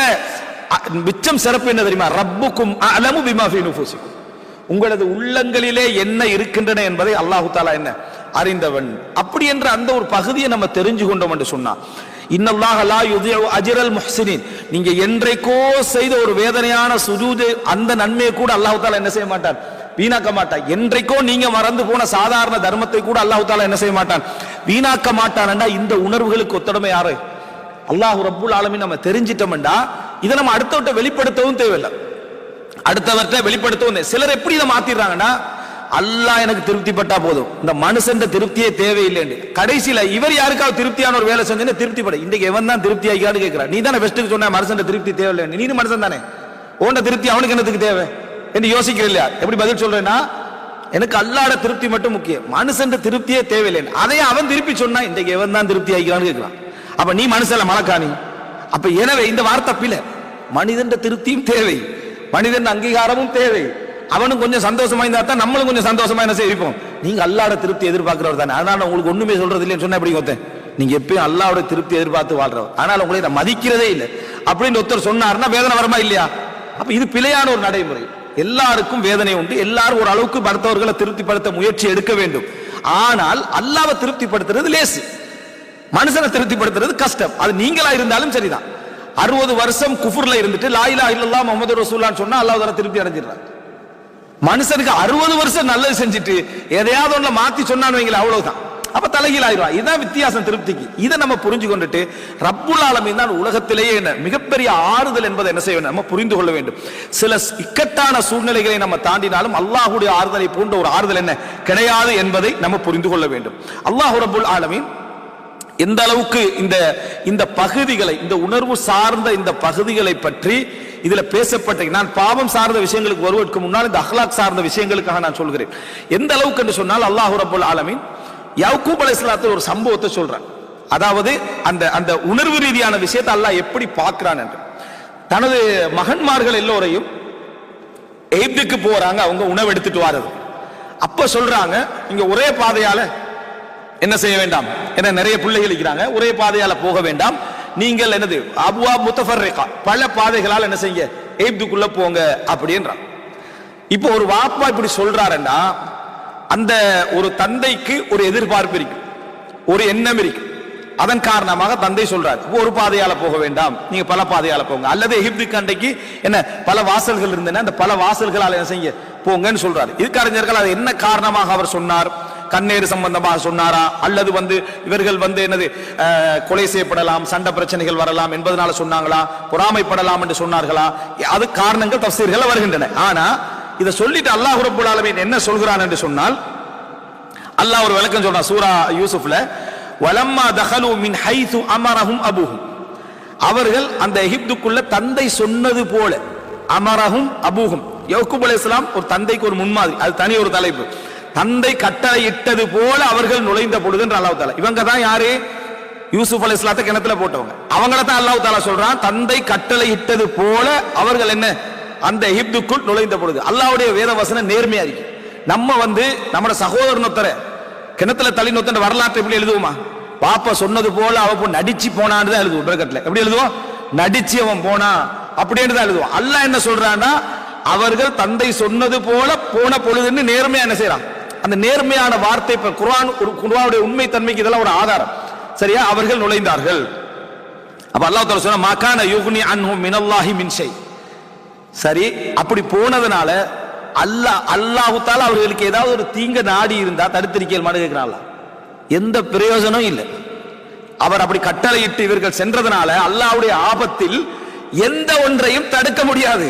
மிச்சம் சிறப்பு என்ன தெரியுமா? ரப்புக்கும் அலமு பிமா ஃபீ நுஃபூசிக்கும், உங்களது உள்ளங்களிலே என்ன இருக்கின்றன என்பதை அல்லாஹு தஆலா என்ன அறிந்தவன். அப்படி என்ற அந்த ஒரு பகுதியை நம்ம தெரிஞ்சு கொண்டோம் என்று சொன்னா, இன்னல்லாஹ லா யுதிஉ அஜ்ரல் முஹ்சினின், நீங்க என்றைக்கோ செய்த ஒரு வேதனையான சுஜூது அந்த நன்மையை கூட அல்லாஹ் தஆலா என்ன செய்ய மாட்டான், வீணாக்க மாட்டான். என்றைக்கோ நீங்க மறந்து போன சாதாரண தர்மத்தை கூட அல்லாஹ் தஆலா என்ன செய்ய மாட்டான், வீணாக்க மாட்டான்டா. இந்த உணர்வுகளுக்கு ஒத்தடமை யாரு? அல்லாஹ் ரப்புல் ஆலமீன். நம்ம தெரிஞ்சிட்டோம்டா இதை நம்ம அடுத்தவர்கிட்ட வெளிப்படுத்தவும் தேவையில்லை, அடுத்தவர்கிட்ட வெளிப்படுத்தவும். சிலர் எப்படி இதை மாத்திடுறாங்கன்னா, அல்லாஹ் எனக்கு திருப்திப்பட்டா போதும், இந்த மனுஷன் திருப்தியே தேவையில்லை. கடைசியில இவர் யாருக்காவது திருப்தியான ஒரு வேலை செஞ்சு திருப்திப்பட, இன்னைக்கு எவன் தான் திருப்தி ஆகிக்கான்னு கேட்கிறான். நீ தானே பெஸ்ட்டுக்கு சொன்ன மனுஷன் திருப்தி தேவையில்லை, நீ மனுஷன் தானே, ஓண்ட திருப்தி அவனுக்கு என்னத்துக்கு தேவை என்று யோசிக்கிற இல்லையா? எப்படி பதில் சொல்றேன்னா, எனக்கு அல்லாஹ்வோட திருப்தி மட்டும் முக்கியம், மனுஷன் திருப்தியே தேவையில்லை. அதையே அவன் திருப்பி சொன்னா இன்றைக்கு எவன் தான் திருப்தி ஆகிக்கிறான்னு கேட்கிறான். அப்ப நீ மனுஷன்ல மலக்காணி. அப்ப எனவே இந்த வார்த்தை பிள்ளை, மனிதன் திருப்தியும் தேவை, மனிதன் அங்கீகாரமும் தேவை. அவனும் கொஞ்சம் சந்தோஷமா இருந்தா தான் நம்மளும் கொஞ்சம் சந்தோஷமா என்ன செய்வோம். நீங்க அல்லாஹ்வோட திருப்தி எதிர்பார்க்கிறவர் தானே, அதனால உங்களுக்கு ஒண்ணுமே சொல்றது இல்லைன்னு சொன்னா எப்படி ஒருத்தன், நீங்க எப்பயும் அல்லாஹ்வோட திருப்தி எதிர்பார்த்து வாழ்றவர், அதனால உங்களை நான் மதிக்கிறதே இல்லை அப்படின்னு ஒருத்தர் சொன்னாருன்னா வேதனை வருமா இல்லையா? அப்ப இது பிழையான ஒரு நடைமுறை. எல்லாருக்கும் வேதனை உண்டு, எல்லாரும் ஒரு அளவுக்கு மருத்துவர்களை திருப்திப்படுத்த முயற்சி எடுக்க வேண்டும். ஆனால் அல்லாஹ்வை திருப்திப்படுத்துறது லேசு, மனுஷனை திருப்திப்படுத்துறது கஷ்டம். அது நீங்களா இருந்தாலும் சரிதான். 60 வருஷம் குஃபுர்ல இருந்துட்டு லா இலாஹ இல்லல்லாஹ் முஹம்மது ரசூலுல்லாஹ்னு சொன்னா அல்லாஹ் தஆலா திருப்தி அடைஞ்சிடுறான். மனுஷனுக்கு 60 வருஷம் நல்லது செஞ்சுட்டு எதையாவது ஒண்ணு மாத்தி சொன்னான்னு வைங்களேன், அவ்வளவுதான். அப்ப தலைகீழ் ஆயிடுவா. இதுதான் வித்தியாசம் திருப்திக்கு. இதை நம்ம புரிஞ்சு கொண்டுட்டு ரப்புல் ஆலமீன் தான் உலகத்திலேயே என்ன மிகப்பெரிய ஆறுதல் என்பதை என்ன செய்ய வேண்டும், நம்ம புரிந்து கொள்ள வேண்டும். சில இக்கட்டான சூழ்நிலைகளை நம்ம தாண்டினாலும் அல்லாஹ்வுடைய ஆறுதலை போன்ற ஒரு ஆறுதல் என்ன கிடையாது என்பதை நம்ம புரிந்து கொள்ள வேண்டும். அல்லாஹ் ரப்புல் ஆலமீன் எந்த அளவுக்கு இந்த பகுதிகளை, இந்த உணர்வு சார்ந்த இந்த பகுதிகளை பற்றி இதுல பேசப்பட்ட, நான் பாவம் சார்ந்த விஷயங்களுக்கு வருவதற்கு முன்னால் இந்த அஹ்லாக் சார்ந்த விஷயங்களுக்காக நான் சொல்கிறேன். எந்த அளவுக்கு என்று சொன்னால் அல்லாஹ் ரப்புல் ஆலமீன் யாக்கூப் அலைஹிஸ்ஸலாத்து ஒரு சம்பவத்தை சொல்றான். அதாவது அந்த உணர்வு ரீதியான விஷயத்தை அல்லாஹ் எப்படி பார்க்கிறான் என்று. தனது மகன்மார்கள் எல்லோரையும் எகிப்துக்கு போறாங்க, அவங்க உணவு எடுத்துட்டு வாரது. அப்ப சொல்றாங்க, இங்க ஒரே பாதையால என்ன செய்ய வேண்டாம், என்ன நிறைய பிள்ளைகள் இருக்கிறாங்க, ஒரே பாதையால போக வேண்டாம், நீங்கள் என்னது அபுவா முத்தஃபர்ரிகா பல பாதைகளால் என்ன செய்யுங்க எகிப்துக்குள்ள போங்க அப்படின்றான். இப்போ ஒரு வாப்பா இப்படி சொல்றாருன்னா அந்த ஒரு தந்தைக்கு ஒரு எதிர்பார்ப்பு இருக்கு, ஒரு எண்ணம் இருக்கு. அதன் காரணமாக தந்தை சொல்றாரு, ஒரு பாதையால போக வேண்டாம், நீங்க பல பாதையால போங்க. அல்லது எகிப்துக்கு அன்றைக்கு என்ன பல வாசல்கள் இருந்தன, அந்த பல வாசல்களால் என்ன செய்ய போங்கன்னு சொல்றாரு. இதுக்கு அறிஞர்கள் அது என்ன காரணமாக அவர் சொன்னார், கண்ணேறு சம்பந்தமாக சொன்னாரா, அல்லது இவர்கள் என்னது கொலை செய்யப்படலாம், சண்டை பிரச்சனைகள் வரலாம் என்பதனால சொன்னாங்களா, பொறாமைப்படலாம் என்று சொன்னார்களா, அது காரணங்கள் தஃசீர்கள் வருகின்றன. ஆனா இதை சொல்லிட்டு அல்லாஹ் ரப்பல் ஆலமீன் என்ன சொல்கிறான் என்று சொன்னால், அல்லாஹ் ஒரு விளக்கம் சொல்றான் சூரா யூசுப்ல, வலம்மா தஹலு மின் ஹைது அமரஹும் அபூஹும், அவர்கள் அந்த எகிப்துக்குள்ள தந்தை சொன்னது போல, அமரஹும் அபூஹும், யாக்கூப் அலைஹிஸ்ஸலாம் ஒரு தந்தைக்கு ஒரு முன்மாதிரி, அது தனி ஒரு தலைப்பு. தந்தை கட்டளை இட்டது போல அவர்கள் நுழைந்த பொழுது என்று அல்லாஹ் தஆலா, இவங்க தான் யாரு, யூசுப் அலைஹிஸ்ஸலாத்தை கிணத்துல போட்டவங்க, அவங்கள தான் அல்லாஹ் தஆலா சொல்றான், தந்தை கட்டளை இட்டது போல அவர்கள் என்ன அந்த எகிப்துக்குள் நுழைந்த பொழுது. அல்லாஹ்வுடைய வேத வசனம் நேர்மையா இருக்கு. நம்ம நம்மட சகோதரனொத்தர கிணத்துல தள்ளி நொத்தன வரலாற்றை எப்படி எழுதுவோமா, பாப்பா சொன்னது போல அவ நடிச்சு போனான்னு தான் எழுதுவோம். பிரகட்ல எப்படி எழுதுவோம், நடிச்சு அவன் போனா அப்படின்னு தான் எழுதுவோம். அல்லாஹ் என்ன சொல்றான்னா, அவர்கள் தந்தை சொன்னது போல போன பொழுதுன்னு நேர்மையா என்ன செய்யறான். அந்த நேர்மையான வார்த்தை இப்ப குர்ஆனுடைய உண்மை தன்மைக்கு இதெல்லாம் ஒரு ஆதாரம். சரியா, அவர்கள் நுழைந்தார்கள். அப்ப அல்லாஹ் தஆலா சொன்னா மகான யுக்னி அன்ஹும் மினல்லாஹி மின் ஷை. சரி, அப்படி போனதுனால அல்லாஹ் தஆலா அவர்களுக்கு ஏதாவது ஒரு தீங்க நாடி இருந்தா தடுத்திருக்கேன் மனு கேட்கிறாங்களா, எந்த பிரயோஜனம் இல்லை. அவர் அப்படி கட்டளையிட்டு இவர்கள் சென்றதுனால அல்லாஹ்வுடைய ஆபத்தில் எந்த ஒன்றையும் தடுக்க முடியாது.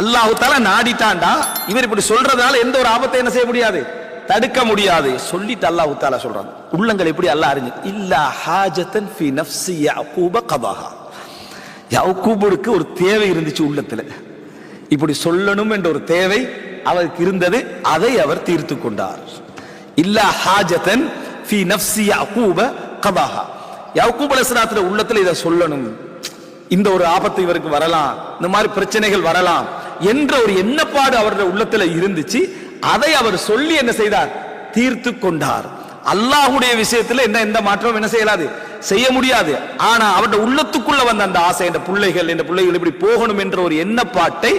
அல்லாஹ் தஆலா நாடிட்டாண்டா இவர் இப்படி சொல்றதுனால எந்த ஒரு ஆபத்தை என்ன செய்ய முடியாது, தடுக்க முடியாது. சொல்லிட்டு அல்லாஹ் தஆலா சொல்றாங்க, உள்ளங்கள் எப்படி அல்லாஹ் அறிஞ்சு, இல்லா ஹாஜத்தன் ஃபீ நஃப்ஸி யாக்கூப கதாஹா, யாக்கூபுக்கு ஒரு தேவை இருந்துச்சு உள்ளத்துல, இப்படி சொல்லணும் என்ற ஒரு தேவை அவருக்கு இருந்தது, அதை அவர் தீர்த்து கொண்டார். இல்லா ஹாஜத்தன் ஃபீ நஃப்ஸி யாக்கூப கதாஹா, யாக்கூப் அலைஹிஸ்ஸலாத்துடைய உள்ளத்துல இதை சொல்லணும், இந்த ஒரு ஆபத்து இவருக்கு வரலாம், இந்த மாதிரி பிரச்சனைகள் வரலாம் என்ற ஒரு எண்ணப்பாடு அவருடைய உள்ளத்துல இருந்துச்சு. அதை அவர் சொல்லி என்ன செய்தார், தீர்த்து கொண்டார். அல்லாஹ்வுடைய விஷயத்துல எந்த மாற்றமும் என்ன செய்யலாது, செய்ய முடியாது. ஆனா அவருடைய உள்ளத்துக்குள்ள வந்த அந்த ஆசை, இந்த பிள்ளைகள் இப்படி போகணும் என்ற ஒரு எண்ணப்பாட்டை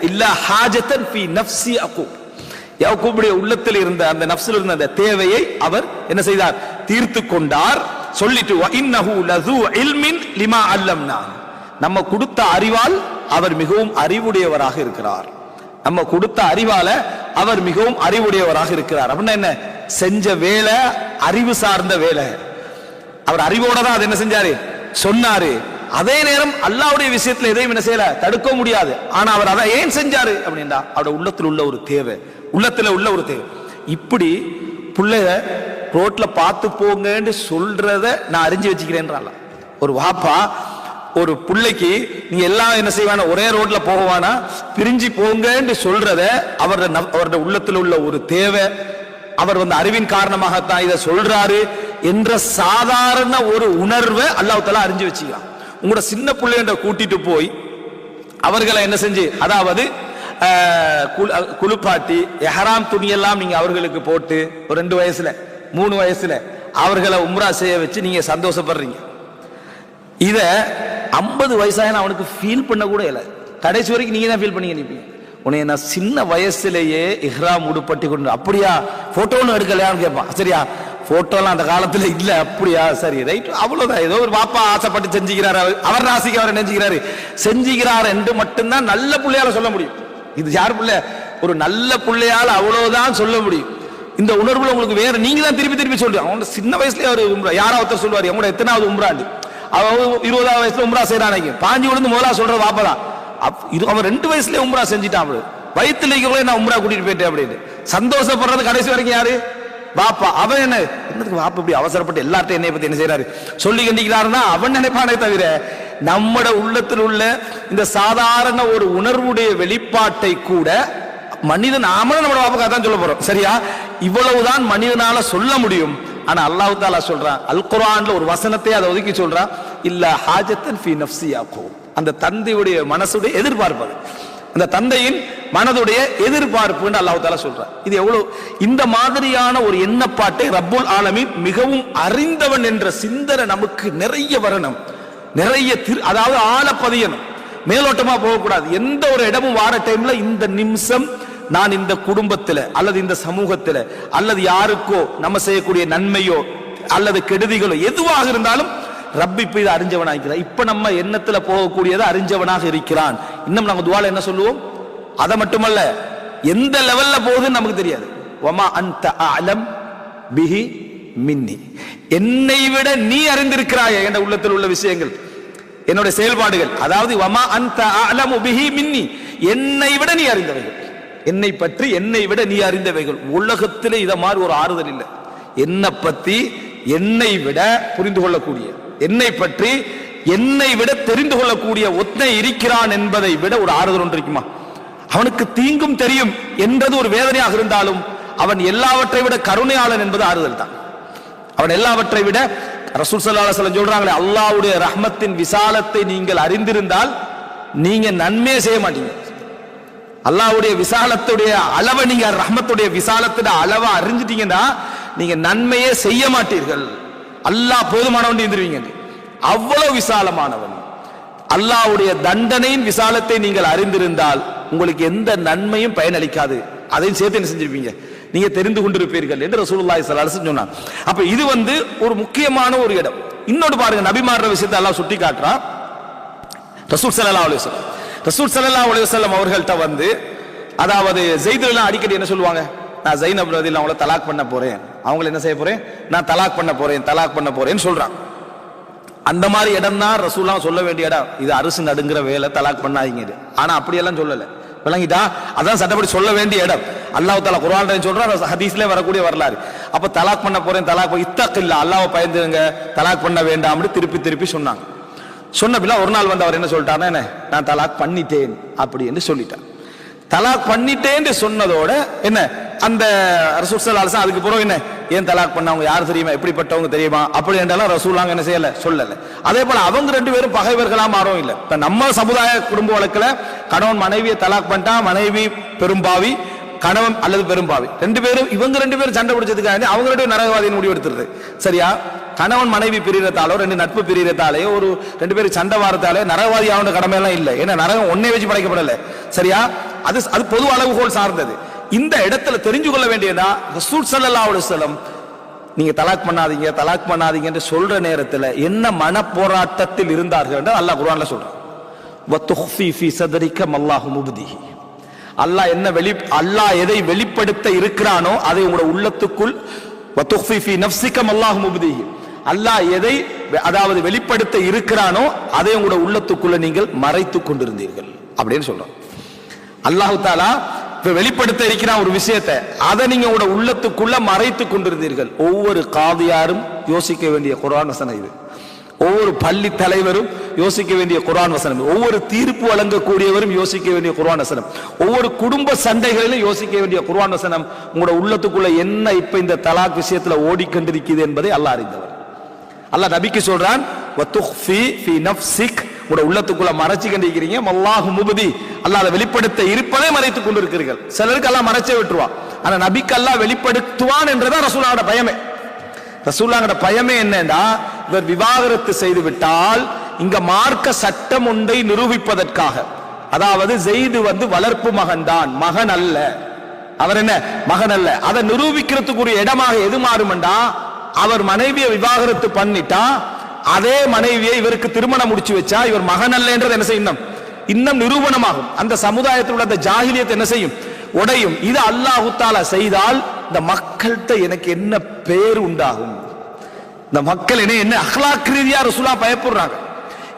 இல்லா ஹாஜத்தன் ஃபீ நஃப்ஸி யாக்கூப், யாக்கூபுடைய உள்ளத்தில் இருந்த அந்த நஃப்ஸில் இருந்த அந்த தேவையை அவர் என்ன செய்தார், தீர்த்து கொண்டார். சொல்லிட்டு வ இன்னஹு லது இல்மின் லிமா அல்லம்னா, நம்ம கொடுத்த அறிவால் அவர் மிகவும் அறிவுடையவராக இருக்கிறார். நம்ம கொடுத்த அறிவால அவர் மிகவும் அறிவுடையவராக இருக்கிறார். அப்படின்னா என்ன, செஞ்ச வேலை அறிவு சார்ந்த வேலை, அவர் அறிவோட தான் அதை என்ன செஞ்சாரு சொன்னாரு. அதே நேரம் அல்லாஹ்வுடைய விஷயத்துல எதையும் என்ன செய்யல, தடுக்க முடியாது. ஆனா அவர் அதை ஏன் செஞ்சாரு அப்படின்னா அவருடைய உள்ளத்தில் உள்ள ஒரு தேவை, உள்ளத்துல உள்ள ஒரு தேவை. இப்படி பிள்ளைய ரோட்ல பார்த்து போங்கன்னு சொல்றத நான் அறிஞ்சு வச்சுக்கிறேன்றால. ஒரு வாப்பா ஒரு பிள்ளைக்கு நீங்க எல்லாம் என்ன செய்வானா, ஒரே ரோட்ல போகவானா, பிரிஞ்சு போங்கன்னு சொல்றத அவருடைய உள்ளத்தில் உள்ள ஒரு தேவை, அவர் அறிவின் காரணமாகத்தான் இதை சொல்றாரு என்ற சாதாரண ஒரு உணர்வை அல்லாஹ் தஆலா அறிஞ்சு வச்சுக்கிறான். உங்களோட சின்ன பிள்ளைன்ற கூட்டிட்டு போய் அவர்களை என்ன செஞ்சு, அதாவது குளிப்பாட்டி எஹராம் துணியெல்லாம் நீங்க அவர்களுக்கு போட்டு ஒரு 2 வயசுல 3 வயசுல அவர்களை உம்ரா செய்ய வச்சு நீங்க சந்தோஷப்படுறீங்க. இத 50 வயசான அவனுக்கு ஃபீல் பண்ண கூட இல்லை. கடைசி வரைக்கும் நீங்க தான் ஃபீல் பண்ணி நினைப்பீங்க. உன்னை நான் சின்ன வயசுலயே இஹ்ராம் உடுப்பட்டி கொண்டு, அப்படியா போட்டோன்னு எடுக்கலையான்னு கேட்பான். சரியா, போட்டோலாம் அந்த காலத்துல இல்ல, அப்படியா, சரி ரைட், அவ்வளவுதான். ஏதோ ஒரு பாப்பா ஆசைப்பட்டு செஞ்சுக்கிறாரு, அவர் ராசிக்கு அவர் நினைச்சுக்கிறாரு, செஞ்சுக்கிறார் என்று மட்டும்தான் நல்ல பிள்ளையால சொல்ல முடியும். இது யார் பிள்ளை, ஒரு நல்ல பிள்ளையால அவ்வளவுதான் சொல்ல முடியும். இந்த உணர்வுல உங்களுக்கு வேற நீங்க தான் திருப்பி திருப்பி சொல்றீங்க. அவங்க சின்ன வயசுலயே அவர் உம்ரா யாராவது சொல்லுவாரு அவங்களோட எத்தனாவது உம்ராண்டு அவன் 20வது வயசுல உம்ரா செய்யறாங்க பாஞ்சு விழுந்து முதலா சொல்ற வாப்பதான் அவன் 2 வயசுலயே உம்ரா செஞ்சுட்டான். வயிற்றுல நான் உம்ரா கூட்டிட்டு போயிட்டேன் அப்படின்னு சந்தோஷப்படுறது கடைசி வரைக்கும் யாரு? வாப்பா. அவன் என்னதுக்கு வாப்பா இப்படி அவசரப்பட்டு எல்லார்ட்டும் என்னை பத்தி என்ன செய்யறாரு சொல்லி கண்டிக்கிறாருன்னா அவன் நினைப்பானே தவிர நம்மட உள்ளத்தில் உள்ள இந்த சாதாரண ஒரு உணர்வுடைய வெளிப்பாட்டை கூட மனிதன் நாமளும் நம்ம வாப்புக்காக தான் சொல்ல போறோம். சரியா? இவ்வளவுதான் மனிதனால சொல்ல முடியும். ஆனா அல்லாஹ் தஆலா சொல்றான், அல் குர்ஆன்ல ஒரு வசனத்தை அதை ஒதுக்கி சொல்றான், இல்ல ஹாஜத்தன் ஃபீ நஃப்ஸி யாக்கூப். அந்த தந்தையுடைய மனசுடைய எதிர்பார்ப்பு, அந்த தந்தையின் மனதுடைய எதிர்பார்ப்பு அல்லாஹ் தஆலா சொல்றான். இது எவ்வளவு இந்த மாதிரியான ஒரு எண்ணப்பாட்டை ரப்புல் ஆலமீன் மிகவும் அறிந்தவன் என்ற சிந்தனை நமக்கு நிறைய வரணும், நிறைய அதாவது ஆழப்பதியணும், மேலோட்டமா போகக்கூடாது. எந்த ஒரு இடமும் வார டைம்ல இந்த நிமிஷம் நான் இந்த குடும்பத்தில் அல்லது இந்த சமூகத்தில் அல்லது யாருக்கோ நம்ம செய்யக்கூடிய நன்மையோ அல்லது கெடுதிகளோ எதுவாக இருந்தாலும் ரப்பி இப்ப இதை அறிஞ்சவனாக இருக்கிறான். இப்ப நம்ம எண்ணத்துல போகக்கூடியதை அறிஞ்சவனாக இருக்கிறான். இன்னும் நாங்க துஆல என்ன சொல்லுவோம்? அதை மட்டுமல்ல, எந்த லெவல்ல போகுதுன்னு நமக்கு தெரியாது. வமா அன்த அலம் பிஹி மின்னி, என்னை விட நீ அறிந்திருக்கிறாய் என்ற உள்ளத்தில் உள்ள விஷயங்கள், என்னுடைய செயல்பாடுகள். அதாவது வமா அன்த அலமு பிஹி மின்னி, என்னை விட நீ அறிந்தவைகள், என்னை பற்றி என்னை விட நீ அறிந்தவைகள். உலகத்திலே இத மாதிரி ஒரு ஆறுதல் இல்லை. என்னை பத்தி என்னை விட புரிந்து கொள்ளக்கூடிய, என்னை பற்றி என்னை விட தெரிந்து கொள்ளக்கூடிய ஒத்தனை இருக்கிறான் என்பதை விட ஒரு ஆறுதல் ஒன்று இருக்குமா? அவனுக்கு தீங்கும் தெரியும் என்றது ஒரு வேதனையாக இருந்தாலும் அவன் எல்லாவற்றை விட கருணையாளன் என்பது ஆறுதல் தான். அவன் எல்லாவற்றை விட ரசூல் ஸல்லல்லாஹு அலைஹி வஸல்லம் சொல்றாங்களே, அல்லாஹ்வுடைய ரஹ்மத்தின் விசாலத்தை நீங்கள் அறிந்திருந்தால் நீங்க நன்மையே செய்ய மாட்டீங்க. அல்லாஹ்வுடைய விசாலத்துடைய அளவை, நீங்க ரஹ்மத்துடைய விசாலத்துடைய அளவை அறிஞ்சிட்டீங்கன்னா நீங்க நன்மையே செய்ய மாட்டீர்கள். அல்லாஹ் போதுமானவன் இருந்துருவீங்க. அவ்வளவு விசாலமானவன். அல்லாஹ்வுடைய தண்டனையின் விசாலத்தை நீங்கள் அறிந்திருந்தால் உங்களுக்கு எந்த நன்மையும் பயனளிக்காது. அதையும் சேர்த்து என்ன செஞ்சிருப்பீங்க? நீங்க தெரிந்து கொண்டிருப்பீர்கள் என்று ரசூலுல்லாஹி ஸல்லல்லாஹு அலைஹி வஸல்லம் சொன்னாங்க. அப்ப இது ஒரு முக்கியமான ஒரு இடம். இன்னொரு பாருங்க, நபிமார்ற விஷயத்தை அல்லாஹ் சுட்டி காட்டுறான். ரசூல் ஸல்லல்லாஹு அலைஹி வஸல்லம் அவர்கள்ட்ட அதாவது ஸைதுலாம் அடிக்கடி என்ன சொல்லுவாங்க? நான் ஸைனப் ரலியல்லாஹு அவங்கள தலாக் பண்ண போறேன், அவங்கள என்ன செய்ய போறேன்? நான் தலாக் பண்ண போறேன்னு சொல்றான். அந்த மாதிரி இடம் தான் ரசூலுல்லாஹ் சொல்ல வேண்டிய இடம். இது அரசு நடுங்கிற வேலை, தலாக் பண்ணாதீங்க. ஆனா அப்படியெல்லாம் சொல்லல, விளங்கிட்டா? அதான் சட்டப்படி சொல்ல வேண்டிய இடம். அல்லாஹ் தஆலா குர்ஆன்ல சொல்றான், ஹதீஸ்ல வரக்கூடிய வரலாறு. அப்ப தலாக் பண்ண போறேன், இத்தகில்லா, அல்லாஹ்வை பயந்துங்க, தலாக் பண்ண வேண்டாம்னு திருப்பி திருப்பி சொன்னாங்க. சொன்ன பிள்ளை ஒரு நாள் அவர் என்ன சொல்லிட்டாருன்னா, நான் தலாக் பண்ணிட்டேன் அப்படி என்று சொல்லிட்டான். தலாக் பண்ணிட்டேன் சொன்னதோட என்ன, அந்த ரசூல் ஸல்லல்லாஹு அலைஹி வஸல்லம் அதுக்கு பிறகு என்ன, ஏன் தலாக் பண்ணவங்க யார் தெரியுமா, எப்படிப்பட்டவங்க தெரியுமா அப்படி என்றாலும் ரசூலுல்லாஹ் என்ன செய்யல, சொல்லல. அதே போல அவங்க 2 பேரும் பகைவர்களா மாறவும் இல்லை. இப்ப நம்ம சமுதாய குடும்ப வழக்குல கணவன் மனைவியை தலாக் பண்ணிட்டா, மனைவி பெரும்பாவி, கணவன் அல்லது பெரும்பாவி. 2 பேரும் இவங்க 2 பேரும் சண்டை பிடிச்சதுக்காக அவங்க 2 பேரும் நரகவாதின்னு முடிவு எடுத்துருது. சரியா? கணவன் மனைவி பிரியறதாலோ 2 நட்பு பிரியறதாலே ஒரு 2 பேரும் சண்டை வாரத்தாலே நரகவாதி ஆகிற கடமையெல்லாம் இல்லை. ஏன்னா நரகம் ஒன்னே வச்சு படைக்கப்படல. சரியா? அது பொது அளவுகோல் சார்ந்தது. இந்த இடத்துல தெரிஞ்சு கொள்ள வேண்டியதா, ரசூல் ஸல்லல்லாஹு அலைஹி வஸல்லம் நீங்க தலாக் பண்ணாதீங்க என்று சொல்ற நேரத்தில் என்ன மன போராட்டத்தில் இருந்தார்கள் என்று அல்லாஹ் குர்ஆன்ல சொல்றான். வதுஃபி ஃபீ ஸத்ரிக மல்லாஹு முப்திஹி, அல்லாஹ் எதை வெளிப்படுத்த இருக்கிறானோ அதை உங்களுடைய உள்ளத்துக்குள், வதுஃபி ஃபீ நஃப்ஸிக மல்லாஹு முப்திஹி, அல்லாஹ் எதை அதாவது வெளிப்படுத்த இருக்கிறானோ அதை உங்களுடைய உள்ளத்துக்குள்ள நீங்கள் மறைத்துக் கொண்டிருந்தீர்கள் அப்படின்னு சொல்றோம். அல்லாஹ் தஆலா வெளிப்படுத்த இருக்கிறான் ஒரு விஷயத்தை, அதை நீங்க உங்களோட உள்ளத்துக்குள்ள மறைத்துக் கொண்டிருந்தீர்கள். ஒவ்வொரு காதியாரும் யோசிக்க வேண்டிய குர்ஆன் வசனம் இது. ஒவ்வொரு பள்ளி தலைவரும் யோசிக்க வேண்டிய குர்ஆன் வசனம், ஒவ்வொரு தீர்ப்பு வழங்கக்கூடியவரும் யோசிக்க வேண்டிய குர்ஆன் வசனம், ஒவ்வொரு குடும்ப சண்டைகளிலும் யோசிக்க வேண்டிய குர்ஆன் வசனம். உங்களோட உள்ளத்துக்குள்ள என்ன இப்ப இந்த தலாக் விஷயத்துல ஓடிக்கொண்டிருக்கிறது என்பதை அல்லாஹ் அறிந்தவர். அல்லாஹ் நபிக்கு சொல்றான், வதுஃபி ஃபீ நஃப்ஸிக், உங்களோட உள்ளத்துக்குள்ள மறைச்சு கண்டிருக்கிறீங்க, மல்லாஹு முப்தி, அல்லாஹ் அதை வெளிப்படுத்த இருப்பதை மறைத்துக் கொண்டிருக்கிறீர்கள். சிலருக்கு அல்லாஹ் மறைச்சே விட்டுருவான், ஆனா நபிக்கு அல்லாஹ் வெளிப்படுத்துவான் என்றதான் ரசூலுல்லாஹோட பயமே. ரசூலுல்லாஹோட பயமே என்னன்னா, இவர் விவாகரத்து செய்து விட்டால் இங்க மார்க்க சட்டம் ஒன்றை நிரூபிப்பதற்காக, அதாவது ஸைது வளர்ப்பு மகன் தான், மகன் அல்ல, அவர் என்ன மகன் அல்ல, அதை நிரூபிக்கிறதுக்குரிய இடமாக எது மாறும்டா, அவர் மனைவியை விவாகரத்து பண்ணிட்டா அதே மனைவியை இவருக்கு திருமணம் முடிச்சு வச்சா இவர் மகன் அல்ல என்றது என்ன செய்யும், இன்னும் நிரூபணமாகும். அந்த சமுதாயத்தில் உள்ள அந்த ஜாஹிலியத் என்ன செய்யும், உடையும். இது அல்லாஹ் தஆலா செய்தால் இந்த மக்கள்கிட்ட எனக்கு என்ன பேர் உண்டாகும், இந்த மக்கள் என்ன அஹ்லாக் ரீதியா ரசூலுல்லாஹ் பயப்படுறாங்க.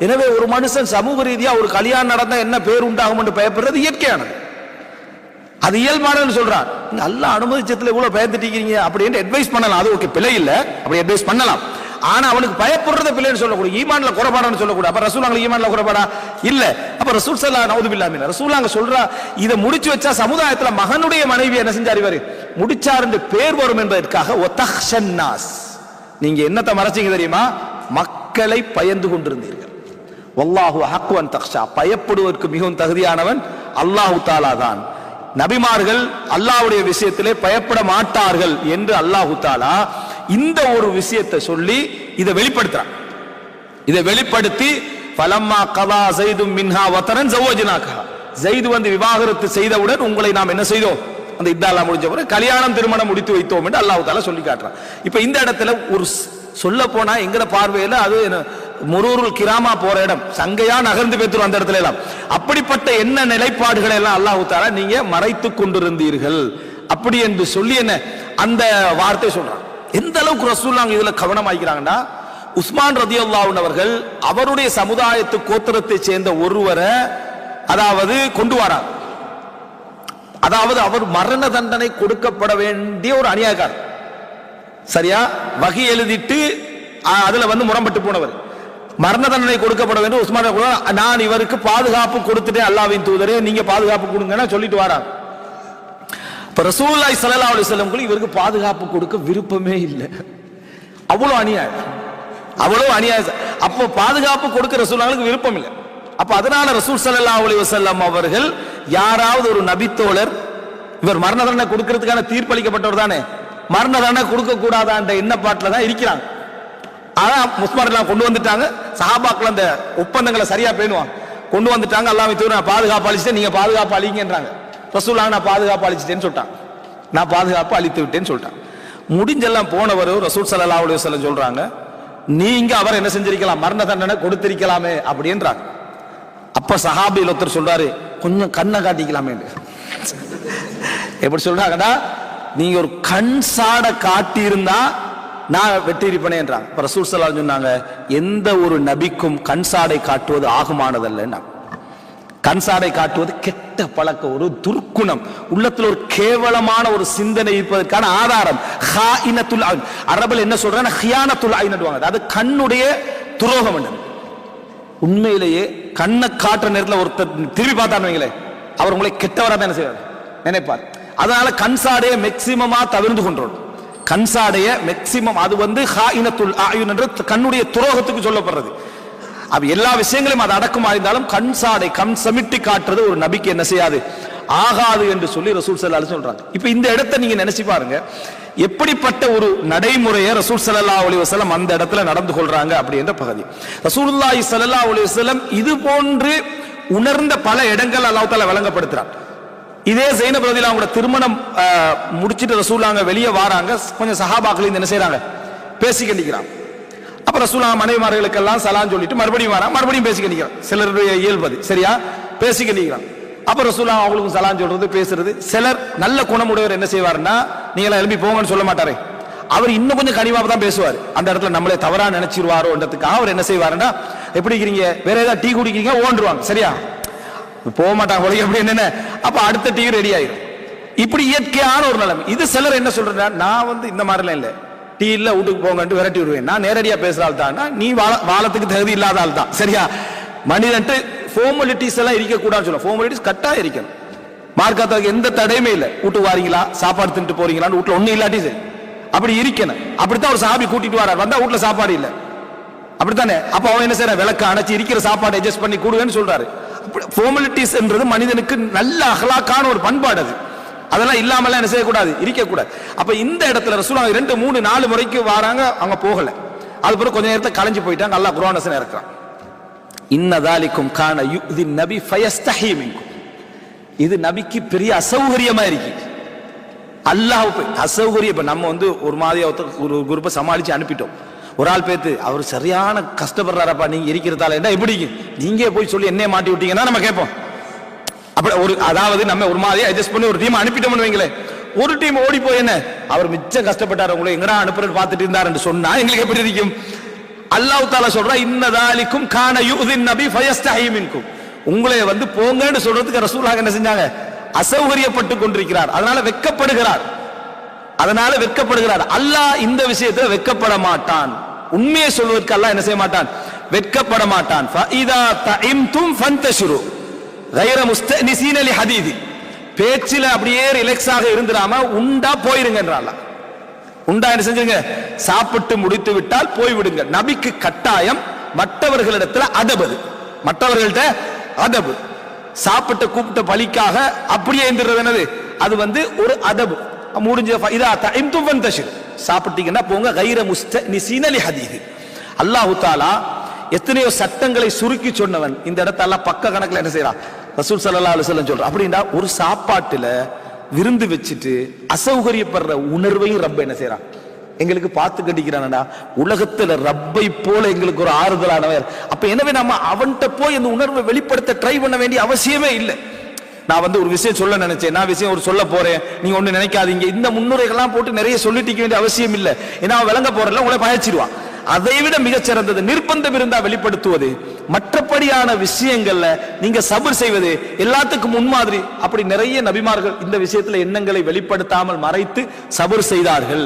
எனவே ஒரு மனுஷன் சமூக ரீதியா ஒரு கல்யாணம் நடந்தா என்ன பேர் உண்டாகும் என்று பயப்படுறது இயற்கையானது, அது இயல்பானு சொல்றான். அல்லாஹ் அனுமதிச்சத்துல இவ்வளவு பயந்துட்டீங்க அப்படின்னு அட்வைஸ் பண்ணலாம், அது ஓகே, பிழை இல்ல, அப்படி அட்வைஸ் பண்ணலாம். ஆனா அவனுக்கு பயப்படுறத பிள்ளைன்னு சொல்லக்கூடாது, ஈமான்ல குறைபாடான்னு சொல்லக்கூடாது. அப்ப ரசூலுல்லாஹ் ஈமான்ல குறைபாடா இல்ல. அப்ப ரசூல் ஸல்லல்லாஹு அலைஹி வஸல்லம் ரசூலுல்லாஹ் சொல்றா, இதை முடிச்சு வச்சா சமுதாயத்துல மகனுடைய மனைவி என்ன செஞ்சாரு, இவரு முடிச்சார் என்று பேர் வரும் என்பதற்காக ஒத்தஹ்ஷன்னாஸ், நீங்க என்னத்தை மறைச்சீங்க தெரியுமா, மக்களை பயந்து கொண்டிருந்தீர்கள். வல்லாஹு அஹக்கு அன் தக்ஷா, பயப்படுவதற்கு மிகவும் தகுதியானவன் அல்லாஹு தஆலா தான். நபிமார்கள் அல்லாஹ்வுடைய விஷயத்திலே பயப்பட மாட்டார்கள் என்று அல்லாஹு தஆலா இந்த ஒரு விஷயத்தை சொல்லி இதை வெளிப்படுத்துறான். இதை வெளிப்படுத்தி ஃபலம்மா கதா ஸைதும் மின்ஹா வதரன் ஜவஜ்னாகா, ஸைது வந்து விவாகரத்து செய்தவுடன் உங்களை நாம் என்ன செய்தோம், அந்த இத்தாலாம் முடிஞ்ச பிறகு கல்யாணம் திருமணம் முடித்து வைத்தோம் என்று அல்லாஹ் தஆலா சொல்லி காட்டுறான். இப்ப இந்த இடத்துல ஒரு சொல்ல போனா எங்கட பார்வையில அது முரூருல் கிராமா போற இடம், சங்கையா நகர்ந்து பேத்துரும் அந்த இடத்துல எல்லாம். அப்படிப்பட்ட என்ன நிலைப்பாடுகளை எல்லாம் அல்லாஹ் தஆலா நீங்க மறைத்து கொண்டிருந்தீர்கள் அப்படி என்று சொல்லி என்ன அந்த வார்த்தை சொல்றான். எந்த அளவுக்கு ரசூலுல்லாஹ் இதுல கவனமாக்கிறாங்கன்னா, உஸ்மான் ரலியல்லாஹு அன்ஹு அவர்கள் அவருடைய சமுதாயத்து கோத்திரத்தை சேர்ந்த ஒருவரை அதாவது கொண்டு வரார். அதாவது அவர் மரண தண்டனை கொடுக்கப்பட வேண்டிய ஒரு அநியாயக்காரர், சரியா, வகி எழுதிட்டு அதுல வந்து முரம்பட்டு போனவர், மரண தண்டனை கொடுக்கப்பட வேண்டும். உஸ்மான் நான் இவருக்கு பாதுகாப்பு கொடுத்துட்டேன் அல்லாஹ்வின் தூதரே, நீங்க பாதுகாப்பு கொடுங்கன்னு சொல்லிட்டு வராங்க. இப்ப ரசூலுல்லாஹி ஸல்லல்லாஹு அலைஹி வஸல்லம் இவருக்கு பாதுகாப்பு கொடுக்க விருப்பமே இல்லை, அவ்வளவு அநியாயம், அவ்வளவு அநியாயம். அப்போ பாதுகாப்பு கொடுக்க ரசூலுல்லாஹ்வுக்கு விருப்பம் இல்லை. அப்ப அதனால ரசூல் ஸல்லல்லாஹு அலைஹி வஸல்லம் அவர்கள் யாராவது ஒரு நபித்தோழர் இவர் மரண தண்டனை கொடுக்கிறதுக்கான தீர்ப்பளிக்கப்பட்டவர் தானே, மரண தண்டனை கொடுக்க கூடாதான்ற எண்ணப்பாட்டில் தான் இருக்கிறாங்க. ஆனா உஸ்மான் எல்லாம் கொண்டு வந்துட்டாங்க, சஹாபாக்கள் அந்த ஒப்பந்தங்களை சரியா பேணுவாங்க, கொண்டு வந்துட்டாங்க. அல்லாஹ்வின் தூதர் நான் பாதுகாப்பு அளிச்சுட்டேன், நீங்க பாதுகாப்பு அளிங்கன்றாங்க. ரசூலுல்லாஹ் நான் பாதுகாப்பு அளிச்சிட்டேன்னு சொல்லிட்டான், நான் பாதுகாப்பு அளித்து விட்டேன்னு சொல்லிட்டான். முடிஞ்செல்லாம் போனவர் ரசூல் ஸல்லல்லாஹு அலைஹி வஸல்லம் சொல்றாங்க, நீங்க அவர் என்ன செஞ்சிருக்கலாம், மரண தண்டனை கொடுத்திருக்கலாமே அப்படின்றாங்க. அப்ப சஹாபியில் ஒருத்தர் சொல்றாரு, கொஞ்சம் கண்ணை காட்டிக்கலாமே. எப்படி சொல்றாங்கடா, நீங்க ஒரு கண் சாட காட்டி இருந்தா நான் வெற்றி இருப்பேன்றாங்க. ரசூல் ஸல்லல்லாஹு அலைஹி வஸல்லம் சொன்னாங்க, எந்த ஒரு நபிக்கும் கண் சாடை காட்டுவது ஆகுமானதல்ல. கண் சாடை காட்டுவது கெட்ட பழக்கம், ஒரு துர்க்குணம், உள்ளத்துல ஒரு கேவலமான ஒரு சிந்தனை இருப்பதற்கான ஆதாரம். ஹாயினத்துல் ஐன், அரபில் என்ன சொல்றாங்க, ஹியானத்துல் ஐன் சொல்லுவாங்க, அதாவது கண்ணுடைய துரோகம் என்ன. உண்மையிலேயே கண்ணை காட்டுற நேரத்தில் ஒருத்தர் திரும்பி பார்த்தான்னு வைங்களேன், அவர் உங்களை கெட்டவரா தான் என்ன செய்வார் நினைப்பார். அதனால கண்சாடைய மேக்சிமமா தவிர்த்து கொண்டோம். கண்சாடைய மேக்சிமம் அது வந்து ஹாயினத்துல் ஐன் என்ற கண்ணுடைய துரோகத்துக்கு சொல்லப்படுறது. அப்ப எல்லா விஷயங்களையும் அது அடக்கமா இருந்தாலும் கண் சாடை, கண் சமிட்டி காட்டுறது ஒரு நபிக்கு என்ன செய்யாது, ஆகாது என்று சொல்லி ரசூல் ஸல்லல்லாஹு அலைஹி வஸல்லம் சொல்றாங்க. இப்ப இந்த இடத்தை நீங்க நினைச்சு பாருங்க, எப்படிப்பட்ட ஒரு நடைமுறையை ரசூல் ஸல்லல்லாஹு அலைஹி வஸல்லம் அந்த இடத்துல நடந்து கொள்றாங்க அப்படின்ற பகுதி. ரசூலுல்லாஹி ஸல்லல்லாஹு அலைஹி வஸல்லம் இது போன்று உணர்ந்த பல இடங்கள் அல்லாஹ் தஆலா வழங்கப்படுத்துறான். இதே ஸைனப் ரலியல்லாஹு அன்ஹா திருமணம் முடிச்சிட்டு ரசூலுல்லாஹ் வெளியே வராங்க, கொஞ்சம் சஹாபாக்கள் என்ன செய்றாங்க, பேசிக்க நிக்கிறாங்க. அப்ப ரசூலுல்லாஹ் மனைவிமார்களுக்கெல்லாம் சலாம் சொல்லிட்டு மறுபடியும் வராங்க, மறுபடியும் பேசிக்க நிக்கிறாங்க. சிலருடைய இயல்பது சரியா, பேசிக்க நிக்கிறாங்க. அப்ப ரசூலுல்லாஹ் அவங்களுக்கு சலாம் சொல்றது பேசுறது. சிலர் நல்ல குணமுடையவர் என்ன செய்வாருன்னா, நீங்க எழுப்பி போங்கன்னு சொல்ல மாட்டாரு, அவர் இன்னும் கொஞ்சம் கனிவாக தான் பேசுவார். அந்த இடத்துல நம்மளே தவறா நினைச்சிருவாரோன்றதுக்காக அவர் என்ன செய்வாருன்னா, எப்படி இருக்கிறீங்க, வேற ஏதாவது டீ குடிக்கிறீங்க ஓண்டுருவாங்க, சரியா, போக மாட்டாங்க ஒழிய அப்படி என்ன. அப்ப அடுத்த டீ ரெடி ஆயிரும். இப்படி இயற்கையான ஒரு நிலைமை. இது சிலர் என்ன சொல்றேன்னா, நான் வந்து இந்த மாதிரிலாம் இல்லை, டீ இல்ல வீட்டுக்கு போங்கன்ட்டு விரட்டி விடுவேன், நான் நேரடியா பேசுற ஆள் தான், நீ வாழத்துக்கு தகுதி இல்லாத ஆள் தான், சரியா. மனிதன்ட்டு ஃபார்மாலிட்டிஸ் எல்லாம் இருக்க கூடாதுன்னு சொல்ல, ஃபார்மாலிட்டிஸ் கட்டாயம் இருக்கணும். மார்க்கத்துக்கு எந்த தடையுமே இல்லை. வீட்டுக்கு வாரீங்களா, சாப்பாடு தின்ட்டு போறீங்களான்னு வீட்டுல ஒண்ணு இல்லாட்டி சரி, அப்படி இருக்கணும். அப்படித்தான் ஒரு சாபி கூட்டிட்டு வரார், வந்தா வீட்டுல சாப்பாடு இல்லை, அப்படித்தானே. அப்ப அவன் என்ன செய்யற, விளக்க அணைச்சி இருக்கிற சாப்பாடு அட்ஜஸ்ட் பண்ணி கூடுவேன்னு சொல்றாரு. ஃபார்மாலிட்டிஸ் என்றது மனிதனுக்கு நல்ல அகலாக்கான ஒரு பண்பாடு, அது அதெல்லாம் இல்லாமலாம் என்ன செய்யக்கூடாது, இருக்கக்கூடாது. அப்ப இந்த இடத்துல ரசூலுல்லாஹ் 2, 3, 4 முறைக்கு வராங்க, அவங்க போகல. அது பிறகு கொஞ்ச நேரத்தை கலைஞ்சு போயிட்டாங்க. அல்லாஹ் குர்ஆன் வசனம் இறக்குறான், இன்ன தாலிக்கும் கான யுதி நபி ஃபயஸ்தஹி மின்கும். இது நபிக்கு பெரிய அசௌகரியமா இருக்கு. அல்லாஹ் அசௌகரியம். இப்ப நம்ம வந்து ஒரு மாதிரி ஒரு குரூப்பை சமாளிச்சு அனுப்பிட்டோம், ஒரு ஆள் பேத்து அவர் சரியான கஷ்டப்படுறாரப்பா, நீங்க இருக்கிறதால என்ன எப்படி நீங்க போய் சொல்லி என்ன மாட்டி விட்டீங்கன்னா நம்ம கேட்போம். அப்படி ஒரு அதாவது நம்ம ஒரு மாதிரி அட்ஜஸ்ட் பண்ணி ஒரு டீம் அனுப்பிட்டோம்னு வைங்களேன், ஒரு டீம் ஓடி போய் என்ன அவர் மிச்சம் கஷ்டப்பட்டார், உங்களை எங்கடா அனுப்புறது பார்த்துட்டு இருந்தார் என்று சொன்னா எங்களுக்கு எப்படி இருக்கும்? அல்லாஹ் தஆலா சொல்றா இன்னதாலிக்கும் கான யுதின் நபி ஃபயஸ்தஹி மின்கும். உங்களை வந்து போங்கன்னு சொல்றதுக்கு ரசூலுல்லாஹ் என்ன செஞ்சாங்க? அசௌகரியப்பட்டு கொண்டிருக்கிறார், அதனால வெட்கப்படுகிறார். அல்லாஹ் இந்த விஷயத்துல வெட்கப்பட மாட்டான். உண்மையை சொல்வதற்கு அல்லாஹ் என்ன செய்ய மாட்டான்? வெட்கப்பட மாட்டான். ஃபஇதா தஇம்தும் ஃபந்தஷிரு கைர முஸ்தனிஸீன லிஹதீதி. பேச்சில அப்படியே ரிலாக்ஸாக இருந்துராம உண்டா போயிருங்கன்றான். உண்டா என்ன செஞ்சுங்க? சாப்பிட்டு முடித்து விட்டால் போய்விடுங்க. நபிக்கு கட்டாயம் மற்றவர்களிடத்துல அதபு, மற்றவர்கள்ட்ட அதபு. சாப்பிட்ட கூப்பிட்ட பலிக்காக அப்படியே இருந்துறது என்னது? அது வந்து ஒரு அதபு. முடிஞ்ச இதா தஇம்தும் ஃபந்தஷிரு, சாப்பிட்டீங்கன்னா போங்க. கைர முஸ்தனிஸீன லிஹதீதி. அல்லாஹ் தஆலா எத்தனையோ சட்டங்களை சுருக்கி சொன்னவன். இந்த இடத்துல பக்க கணக்குல என்ன செய்யறான்? ரசூல் ஸல்லல்லாஹு அலைஹி வஸல்லம் சொல்றான். அப்படின்னா ஒரு சாப்பாட்டுல விருந்து வச்சுட்டு அசௌகரியப்படுற உணர்வையும் ரப்ப என்ன செய்யறான்? எங்களுக்கு பார்த்து கட்டிக்கிறான்டா. உலகத்துல ரப்பை போல எங்களுக்கு ஒரு ஆறுதலானவர். அப்ப எனவே நம்ம அவன்கிட்ட போய் அந்த உணர்வை வெளிப்படுத்த ட்ரை பண்ண வேண்டிய அவசியமே இல்லை. நான் வந்து ஒரு விஷயம் சொல்ல நினைச்சேன், நான் விஷயம் ஒரு சொல்ல போறேன், நீங்க ஒண்ணு நினைக்காதீங்க. இந்த முன்னுரைகள்லாம் போட்டு நிறைய சொல்லிட்டு வேண்டிய அவசியம் இல்லை. ஏன்னா விளங்க போறல உங்களை பயச்சிருவான். அதை விட மிகச்சிறந்தது நிர்பந்தம் இருந்தா வெளிப்படுத்துவது, மற்றபடியான விஷயங்கள்ல நீங்க சபர் செய்வது எல்லாத்துக்கும் முன்மாதிரி. அப்படி நிறைய நபிமார்கள் இந்த விஷயத்துல எண்ணங்களை வெளிப்படுத்தாமல் மறைத்து சபர் செய்தார்கள்,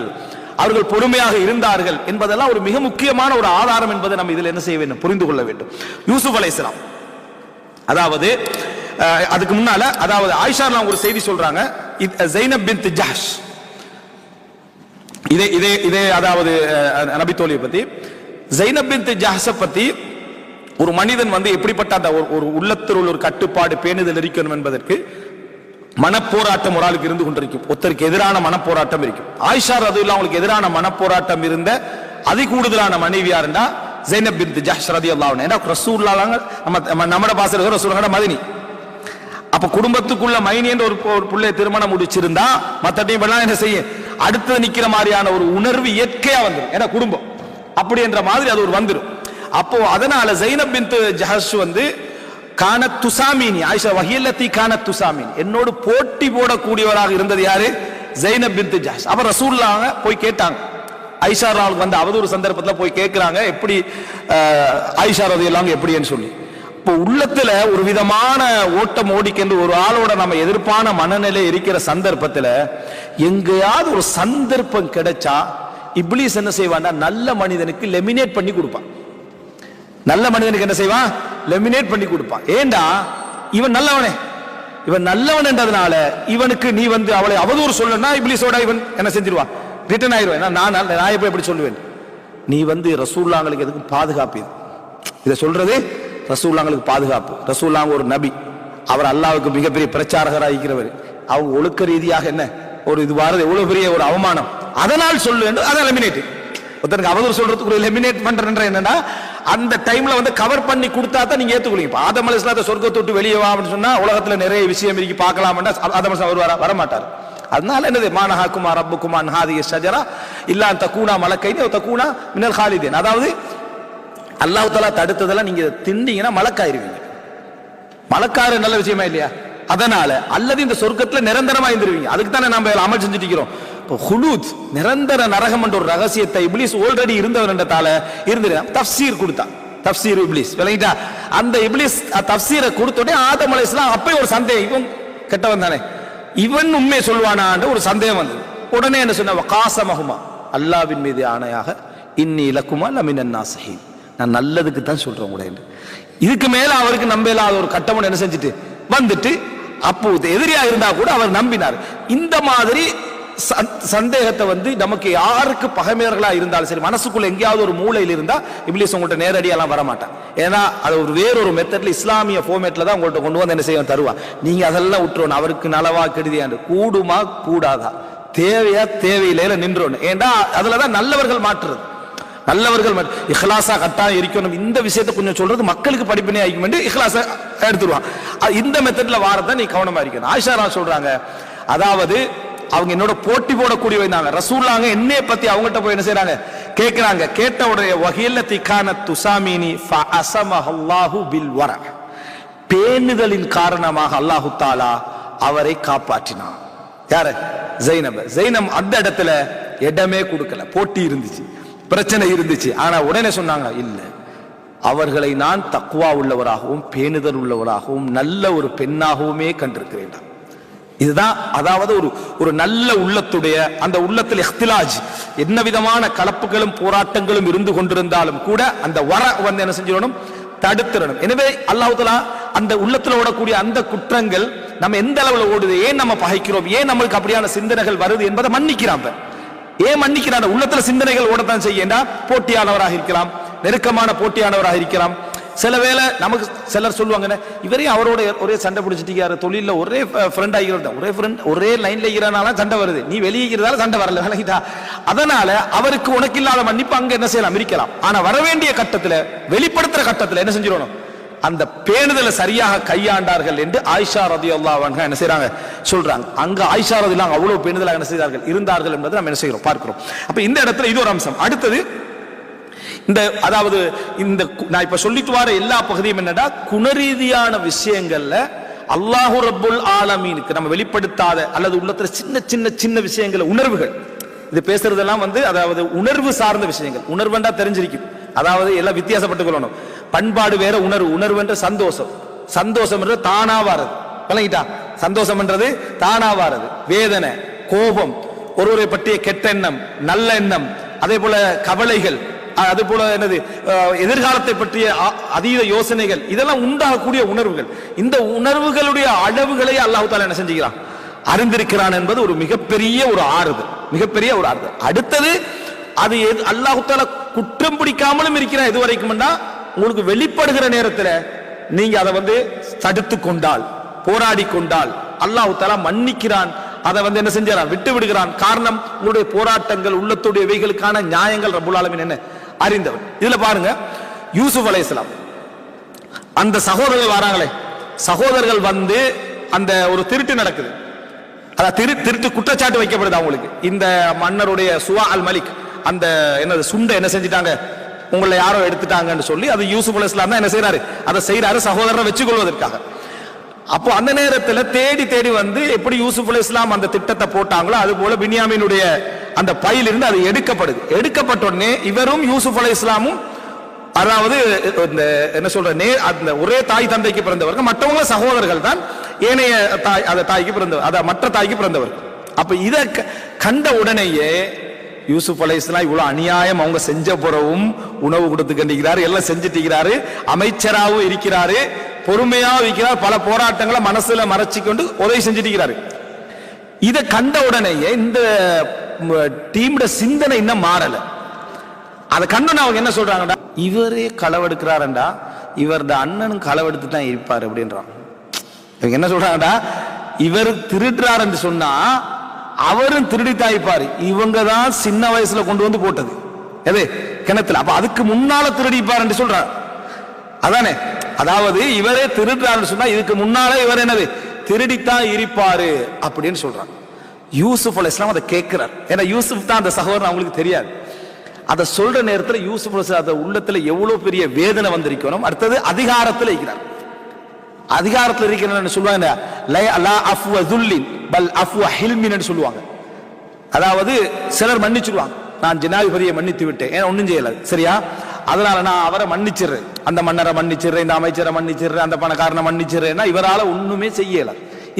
அவர்கள் பொறுமையாக இருந்தார்கள் என்பதெல்லாம் ஒரு மிக முக்கியமான ஒரு ஆதாரம் என்பதை நம்ம இதுல என்ன செய்ய வேண்டும்? புரிந்து கொள்ள வேண்டும். யூசுப் அலைஹிஸ்ஸலாம், அதாவது அதுக்கு முன்னால, அதாவது ஆயிஷா ஒரு செய்தி சொல்றாங்க. ஸைனப் பின்த் ஜஹ்ஷ், இதே அதாவது நபி தோழியை பத்தி, ஸைனப் பின்த் ஜஹ்ஷ பத்தி ஒரு மனிதன் வந்து எப்படிப்பட்ட அந்த ஒரு உள்ளத்தில் உள்ள ஒரு கட்டுப்பாடு பேணுதல் இருக்கணும் என்பதற்கு மனப்போராட்டம் ஒரு ஆளுக்கு இருந்து கொண்டிருக்கும். ஒருத்தருக்கு எதிரான மனப்போராட்டம் இருக்கும். ஆயிஷா ரலியல்லாஹு அவங்களுக்கு எதிரான மனப்போராட்டம் இருந்த அதி கூடுதலான மனைவி யாருன்னா ஸைனப் பின்த் ஜஹ்ஷ் ரலியல்லாஹு அன்ஹா. ஏன்னா ரசூலுல்லாஹ் நம்ம பாசற ரசூலுல்லாஹ் மதினி. அப்ப குடும்பத்துக்குள்ள மைனி என்ற ஒரு புள்ளை திருமணம் முடிச்சிருந்தா மத்தட்டையும் என்ன செய்யும்? அடுத்து நிக்கிற மாதிரியான ஒரு உணர்வு இயற்கையா வந்துடும். ஏன்னா குடும்பம் அப்படி என்ற மாதிரி அது ஒரு வந்துடும். அப்போ அதனால ஸைனப் பின்த் ஜஹ்ஷ் வந்து கானத் துசாமினி, ஆயிஷா வஹியல்லதி கானத் துசாமினி, என்னோடு போட்டி போடக்கூடியவராக இருந்தது யாரு? Zainab bint Jahsh. அப்ப ரசூலுல்லாஹ் போய் கேட்டாங்க. ஆயிஷா அவங்களுக்கு வந்து அவதூறு சந்தர்ப்பத்தில் போய் கேட்கிறாங்க, எப்படி ஆயிஷா ரலியல்லாஹு எப்படின்னு சொல்லி. இப்போ உள்ளத்துல ஒரு விதமான ஓட்டம் ஓடிக்கென்று ஒரு ஆளோட நம்ம எதிர்ப்பான மனநிலை இருக்கிற சந்தர்ப்பத்தில் எங்கேயாவது ஒரு சந்தர்ப்பம் கிடைச்சா இப்லீஸ் என்ன செய்வான்னா நல்ல மனிதனுக்கு லெமினேட் பண்ணி கொடுப்பான். நல்ல மனிதனுக்கு என்ன செய்வான்? லெமினேட் பண்ணி கொடுப்பான். ஏண்டா இவன் நல்லவனே, இவன் நல்லவன் என்றதுனால இவனுக்கு நீ வந்து அவளை அவதூறு சொல்லனா இப்லீஸோட இவன் என்ன செஞ்சிருவான்? ரிட்டர்ன் ஆயிடுவேன். நான் எப்படி சொல்லுவேன்? நீ வந்து ரசூலுல்லாஹ்களுக்கு எதுக்கும் பாதுகாப்பு. இதை சொல்றது ரசூலுல்லாஹ்களுக்கு பாதுகாப்பு. ரசூலுல்லாஹ் ஒரு நபி, அவர் அல்லாஹ்வுக்கு மிகப்பெரிய பிரச்சாரகராக இருக்கிறவர். அவங்க ஒழுக்க ரீதியாக என்ன ஒரு இது வாரது எவ்வளவு பெரிய ஒரு அவமானம். அதனால் சொல்லு என்று அதை எலிமினேட். ஒருத்தருக்கு அவதூறு சொல்றதுக்கு ஒரு எலிமினேட் பண்றேன்ற என்னன்னா அந்த டைம்ல வந்து கவர் பண்ணி கொடுத்தா தான் நீங்க ஏத்துக்குவீங்க. ஆதம் அலைஹிஸ்ஸலாத்தை சொர்க்கத்தை விட்டு வெளியே வா அப்படின்னு சொன்னா உலகத்துல நிறைய விஷயம் இருக்கு பார்க்கலாம்னா ஆதம் அலைஹிஸ்ஸலாம் வர மாட்டார். அதனால என்னது மானஹாக்குமா ரப்புக்குமா அன் ஹாதிஹி ஷஜரா இல்லா அன் தகூனா மலக்கைனி வ தகூனா மினல் ஹாலிதீன். அதாவது அல்லாஹ் தஆலா தடுத்ததெல்லாம் நீங்க திண்டீங்கன்னா மலக்காயிருவீங்க. மலக்காரு நல்ல விஷயமா இல்லையா? அதனால அல்லது இந்த சொர்க்கத்துல நிரந்தரமா இருந்துருவீங்க. அதுக்கு தானே நம்ம அமல் செஞ்சுட்டு இருக்கிறோம். இப்போ ஹுலூத் நிரந்தர நரகம் என்ற ஒரு ரகசியத்தை இப்லீஸ் ஆல்ரெடி இருந்தவர் என்றதால இருந்து தஃப்சீர் கொடுத்தான். தஃப்சீர் இப்லீஸ் விளங்கிட்டா? அந்த இப்லீஸ் தஃப்சீரை கொடுத்தோடனே ஆதம் அலைஹிஸ்ஸலாம் அப்பயே ஒரு சந்தேகம், இவன் கெட்டவன் தானே, இவன் உண்மை சொல்வானான்னு ஒரு சந்தேகம் வந்தது. உடனே என்ன சொன்ன? காசமஹுமா, அல்லாஹ்வின் மீது ஆணையாக, இன்னி லக்குமா லமினன் நாஸிஹீன், நான் நல்லதுக்கு தான் சொல்றேன் கூட. இதுக்கு மேல அவருக்கு நம்பலாத ஒரு கட்டமன் என்ன செஞ்சுட்டு வந்துட்டு அப்போது எதிரியா இருந்தா கூட அவர் நம்பினார். இந்த மாதிரி சந்தேகத்தை வந்து நமக்கு யாருக்கு பகைமையர்களா இருந்தாலும் சரி மனசுக்குள்ள எங்கேயாவது ஒரு மூலையில் இருந்தா இப்லீஸ் உங்கள்கிட்ட நேரடியெல்லாம் வரமாட்டான். ஏன்னா அது ஒரு வேறொரு மெத்தட்ல இஸ்லாமிய ஃபார்மேட்ல தான் உங்கள்கிட்ட கொண்டு வந்து என்ன செய்ய தருவா. நீங்க அதெல்லாம் விட்டுருவோம், அவருக்கு நலவா கெடுதியாண்டு கூடுமா கூடாதா தேவையா தேவையில்லையில நின்றோன்னு. ஏண்டா அதுலதான் நல்லவர்கள் மாற்றுறது. நல்லவர்கள் இஹ்லாஸா கட்டாயம் இருக்கணும். இந்த விஷயத்தை கொஞ்சம் சொல்றது மக்களுக்கு படிப்பினை ஆகிக்கும் என்று இஹ்லாஸா எடுத்துருவான். இந்த மெத்தட்ல வாரதான் நீ கவனமா இருக்கணும். ஆயிஷா சொல்றாங்க, அதாவது அவங்க என்னோட போட்டி போடக்கூடிய வந்தாங்க. ரசூலுல்லாஹ் என்னைய பத்தி அவங்கள்ட்ட போய் என்ன செய்யறாங்க கேட்கிறாங்க. கேட்ட உடைய வஹில்லதி கானத் துசாமினி ஃபஅஸமஹல்லாஹு பில் வர, பேணுதலின் காரணமாக அல்லாஹ் தஆலா அவரை காப்பாற்றினான். யாரு? ஜைனப் அந்த இடத்துல இடமே கொடுக்கல. போட்டி இருந்துச்சு, பிரச்சனை இருந்துச்சு. ஆனா உடனே சொன்னாங்க, இல்ல, அவர்களை நான் தக்வா உள்ளவராகவும் பேணுதல் உள்ளவராகவும் நல்ல ஒரு பெண்ணாகவுமே கண்டிருக்கிறேன். இதுதான் அதாவது ஒரு நல்ல உள்ளத்துடைய அந்த உள்ளத்தில் இஹ்திலாஜ் என்ன விதமான கலப்புகளும் போராட்டங்களும் இருந்து கொண்டிருந்தாலும் கூட அந்த வந்து என்ன செஞ்சிடணும், தடுத்துடணும். எனவே அல்லாஹ் தஆலா அந்த உள்ளத்துல ஓடக்கூடிய அந்த குற்றங்கள் நம்ம எந்த அளவுல ஓடுது, ஏன் நம்ம பகைக்கிறோம், ஏன் நம்மளுக்கு அப்படியான சிந்தனைகள் வருது என்பதை மன்னிக்கிறான். ஏன் மன்னிக்கிறான்? உள்ளத்துல சிந்தனைகள் ஓடத்தான் செய்யண்டா, போட்டியானவராக இருக்கலாம், நெருக்கமான போட்டியானவராக இருக்கலாம். சில வேளை நமக்கு சிலர் சொல்லுவாங்க, இவரையும் அவரோட ஒரே சண்டை பிடிச்சிட்டு தொழில ஒரே ஃப்ரெண்ட் ஆகிறதா, ஒரே லைன்ல இருக்கிறனால சண்டை வருது, நீ வெளியேறதால சண்டை வரல, விளங்கிட்டா? அதனால அவருக்கு உனக்கு இல்லாத மன்னிப்பு அங்க என்ன செய்யலாம், இருக்கலாம். ஆனா வர வேண்டிய கட்டத்துல, வெளிப்படுத்துற கட்டத்துல என்ன செஞ்சிடணும், அந்த பேணுதலை சரியாக கையாண்டார்கள் என்று ஆயிஷா ரலியல்லாஹு அன்ஹா என்ன செய்றாங்க, சொல்றாங்க. அங்க ஆயிஷா ரலியல்லாஹு அவ்வளவு பேணுதலாக என்ன செய்தார்கள், இருந்தார்கள் என்பதை நம்ம என்ன செய்கிறோம், பார்க்கிறோம். அப்ப இந்த இடத்துல இது ஒரு அம்சம். அடுத்தது இந்த அதாவது இந்த நான் இப்ப சொல்லிட்டு வர எல்லா பகுதியும் என்னடா, குணரீதியான விஷயங்கள்ல அல்லாஹு ரப்புல் ஆலமீனுக்கு நம்ம வெளிப்படுத்தாத அல்லது உள்ளத்துல சின்ன சின்ன சின்ன விஷயங்கள், உணர்வுகள், இது பேசுறதெல்லாம் வந்து அதாவது உணர்வு சார்ந்த விஷயங்கள். உணர்வுண்டா தெரிஞ்சிருக்கும், அதாவது எல்லாம் வித்தியாசப்பட்டு கொள்ளணும். பண்பாடு வேற, உணர்வு என்ற சந்தோஷம், சந்தோஷம் என்ற தானா வாரது, விளங்கிட்டா? சந்தோஷம் என்றது தானா வாரது. வேதனை, கோபம், ஒருவரை பற்றிய கெட்ட எண்ணம், நல்ல எண்ணம், அதே போல கவலைகள், அது போல என்னது எதிர்காலத்தை பற்றிய அதீத யோசனைகள், இதெல்லாம் உண்டாகக்கூடிய உணர்வுகள். இந்த உணர்வுகளுடைய அளவுகளை அல்லாஹ் தஆலா என்ன செஞ்சுக்கிறான், அறிந்திருக்கிறான் என்பது ஒரு மிகப்பெரிய ஒரு ஆறுதல், மிகப்பெரிய ஒரு ஆறுதல். அடுத்தது அது அல்லாஹ் தஆலா குற்றம் பிடிக்காமலும் இருக்கிறான். எது வரைக்கும் உங்களுக்கு வெளிப்படுகிற நேரத்தில் நீங்க அதை வந்து தடுத்து கொண்டால், போராடி கொண்டால் அல்லாஹ் தஆலா மன்னிக்கிறான். அதை வந்து என்ன செஞ்சான், விட்டு விடுகிறான். காரணம், உங்களுடைய போராட்டங்கள், உள்ளத்துடைய இவைகளுக்கான நியாயங்கள் ரப்புல் ஆலமீன் என்ன அறிந்தவர். இதுல பாருங்க, யூசுப் அலைஹிஸ்ஸலாம் அந்த சகோதரர்கள் வராங்களே, சகோதரர்கள் வந்து அந்த ஒரு திருட்டு நடக்குது, அதாவது திருட்டு குற்றச்சாட்டு வைக்கப்படுது அவங்களுக்கு. இந்த மன்னருடைய சுவா அல் மலிக் அந்த என்னது சுண்டை என்ன செஞ்சிட்டாங்க, உங்களை யாரோ எடுத்துட்டாங்கன்னு சொல்லி அது யூசுப் அலைஹிஸ்ஸலாம் தான் என்ன செய்யறாரு, அதை செய்யறாரு சகோதரரை வச்சுக் கொள்வதற்காக. அப்போ அந்த நேரத்தில் தேடி தேடி வந்து எப்படி யூசுப் அலைஹிஸ்ஸலாம் அந்த திட்டத்தை போட்டாங்களோ அது போல பின்யாமீனுடைய அந்த பையிலிருந்து அது எடுக்கப்படுது. எடுக்கப்பட்ட உடனே இவரும் யூசுப் அலைஹிஸ்ஸலாமும் அதாவது என்ன சொல்ற அந்த ஒரே தாய் தந்தைக்கு பிறந்தவர்கள், மற்றவங்க சகோதரர்கள் தான், ஏனைய தாய் அந்த தாய்க்கு பிறந்தவர், அத மற்ற தாய்க்கு பிறந்தவர். அப்ப இத கண்ட உடனேயே யூசுப் அலைஹிஸ்ஸலாம் இவ்வளவு அநியாயம் அவங்க செஞ்ச பிறவும் உணவு கொடுத்து கண்டிக்கிறாரு, எல்லாம் செஞ்சுட்டு அமைச்சராகவும் இருக்கிறாரு, பொறுமையா இருக்கிறார், பல போராட்டங்களை மனசுல மறைச்சிக்கொண்டு உதவி செஞ்சுட்டு இருக்கிறாரு. இதை கண்ட உடனேயே இந்த டீமோட சிந்தனை இன்னும் மாறல. அதை கண்டு அவங்க என்ன சொல்றாங்கடா, இவரே களவெடுக்கிறாருண்டா, இவரது அண்ணனும் களவெடுத்து தான் இருப்பாரு அப்படின்றாங்க. இவங்க என்ன சொல்றாங்கடா, இவர் திருடுறாரு என்று சொன்னா அவரும் திருடித்தான் இருப்பாரு, இவங்க தான் சின்ன வயசுல கொண்டு வந்து போட்டது எது கிணத்துல, அப்ப அதுக்கு முன்னால திருடிப்பார் என்று சொல்றாரு. அதானே, அதாவது இவரே திருடுறாருன்னு சொன்னா இதுக்கு முன்னால இவர் என்னது திருடித்தான் இருப்பாரு அப்படின்னு சொல்றாங்க. யூசுப் அலைஹிஸ்ஸலாம் அதை கேட்கிறார். ஏன்னா யூசுப் தான் அந்த சகோதரன், அவங்களுக்கு தெரியாது. அதை சொல்ற நேரத்தில் யூசுப் அலைஹிஸ்ஸலாம் உள்ளத்துல எவ்வளவு பெரிய வேதனை வந்திருக்கணும். அடுத்தது அதிகாரத்தில் இருக்கிறார். அதிகாரத்தில் இருக்கிறன்னு சொல்லுவாங்க, சொல்லுவாங்க. அதாவது சிலர் மன்னிச்சிருவாங்க, நான் ஜனாதிபதியை மன்னித்து விட்டேன், ஏன்னா ஒன்னும் செய்யல, சரியா, அதனால நான் அவரை மன்னிச்சிடுறேன், அந்த மன்னரை மன்னிச்சிடுறேன், இந்த அமைச்சரை மன்னிச்சிடுறேன், அந்த பணக்காரனை மன்னிச்சிடுறேன், இவரால ஒண்ணுமே செய்யல.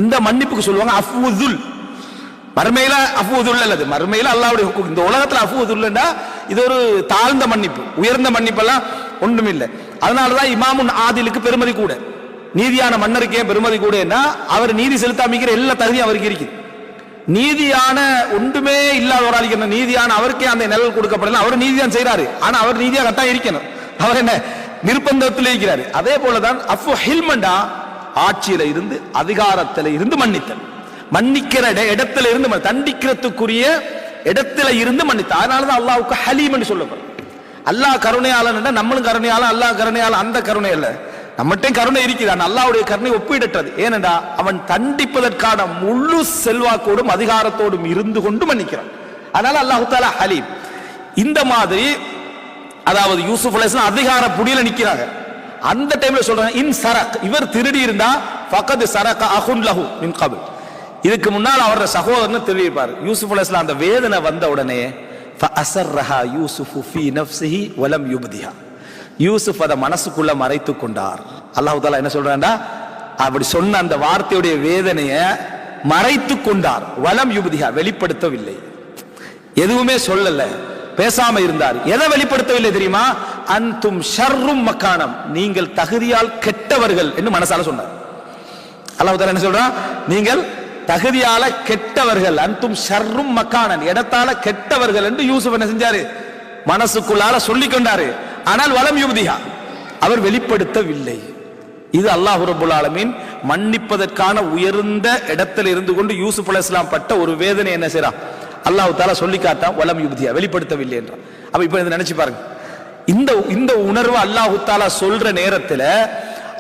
இந்த மன்னிப்புக்கு சொல்லுவாங்க அஃபுதுல். மறுமையில அஃபுதுல் அல்லது மறுமையில அல்லாஹ்வுடைய ஹுக்கும். இந்த உலகத்துல அஃபுதுல்னா இது ஒரு தாழ்ந்த மன்னிப்பு, உயர்ந்த மன்னிப்பெல்லாம் ஒண்ணும் இல்லை. அதனாலதான் இமாமுன் ஆதிலுக்கு பெருமதி கூட, நீதியான மன்னருக்கே பெருமதி கூட, அவர் நீதி செலுத்தாமிக்கிற எல்லா தகுதியும் அவருக்கு இருக்குது. நீதியான ஒன்றுமே இல்லாத நீதியான அவருக்கே அந்த நிழல் கொடுக்கப்படல, அவர் நீதிதான் செய்யறாரு, ஆனா அவர் நீதியா கட்டாயம் இருக்கணும், அவர் என்ன நிர்பந்தத்தில் இருக்கிறாரு. அதே போலதான் அஃபு ஹில்மண்டா, ஆட்சியில இருந்து அதிகாரத்தில இருந்து மன்னித்தல், மன்னிக்கிற இடத்துல இருந்து தண்டிக்கிறதுக்குரிய இடத்துல இருந்து மன்னித்த. அதனாலதான் அல்லாஹ்வுக்கு ஹலீம் என்று சொல்லப்படும். அல்லாஹ் கருணையாளன், நம்மளும் கருணையாளன், அல்லாஹ் கருணையாளன். அந்த கருணை அல்ல, நம்மகிட்ட கருணை இருக்கிறான், அல்லாஹ்வுடைய கருணை ஒப்பிடற்றது. ஏனென்றா அவன் தண்டிப்பதற்கான முழு செல்வாக்கோடும் அதிகாரத்தோடும் இருந்து கொண்டு மன்னிக்கிறான். அதனால அல்லாஹ் தஆலா ஹலீம். இந்த மாதிரி அதாவது யூசுப் அலைஹிஸ்ஸலாம் அதிகார புடியில நிக்கிறாங்க. அந்த டைம்ல சொல்றாங்க, இன் சரக், இவர் திருடி இருந்தா ஃபகத் சரக அஹுன் லஹு மின் கபில், இதுக்கு முன்னால் அவரோட சகோதரன் தெரிவிப்பார். யூசுப் அலைஹிஸ்ஸலாம் அந்த வேதனை வந்த உடனே ஃபஅஸர்ரஹா யூசுஃபு ஃபீ நஃப்ஸிஹி வலம் யுப்திஹா, யூசுப் அதை மனசுக்குள்ள மறைத்து கொண்டார். அல்லாஹ் தஆலா என்ன சொல்றான்டா, அப்படி சொன்ன அந்த வார்த்தையுடைய வேதனையை மறைத்து கொண்டார். வலம் யுப்திஹா, வெளிப்படுத்தவில்லை, எதுவுமே சொல்லல, பேசாம இருந்தார். எதை வெளிப்படுத்தவில்லை தெரியுமா? அன்தும் ஷர்ரும் மக்கானம், நீங்கள் தகுதியால் கெட்டவர்கள் என்று மனசால சொன்னார். அல்லாஹ் தஆலா என்ன சொல்றான், நீங்கள் தகுதியால கெட்டவர்கள், அன்தும் ஷர்ரும் மக்கானன், இடத்தால கெட்டவர்கள் என்று யூசுப் என்ன செஞ்சாரு, மனசுக்குள்ளால சொல்லிக் கொண்டாரு. ஆனால் வலம் யுப்திஹா, அவர் வெளிப்படுத்தவில்லை. இது அல்லாஹ் ரப்பல் ஆலமீன் மன்னிப்பதற்கான உயர்ந்த இடத்தில் இருந்து கொண்டு யூசுப் அலைஹிஸ்ஸலாம் பட்ட ஒரு வேதனை என்ன செய்றான், அல்லாஹ் தஆலா சொல்லி காட்டான், வலம் யுப்திஹா, வெளிப்படுத்தவில்லை என்றான். அப்ப இப்ப இதை நினைச்சு பாருங்க, இந்த உணர்வு அல்லாஹ் தஆலா சொல்ற நேரத்துல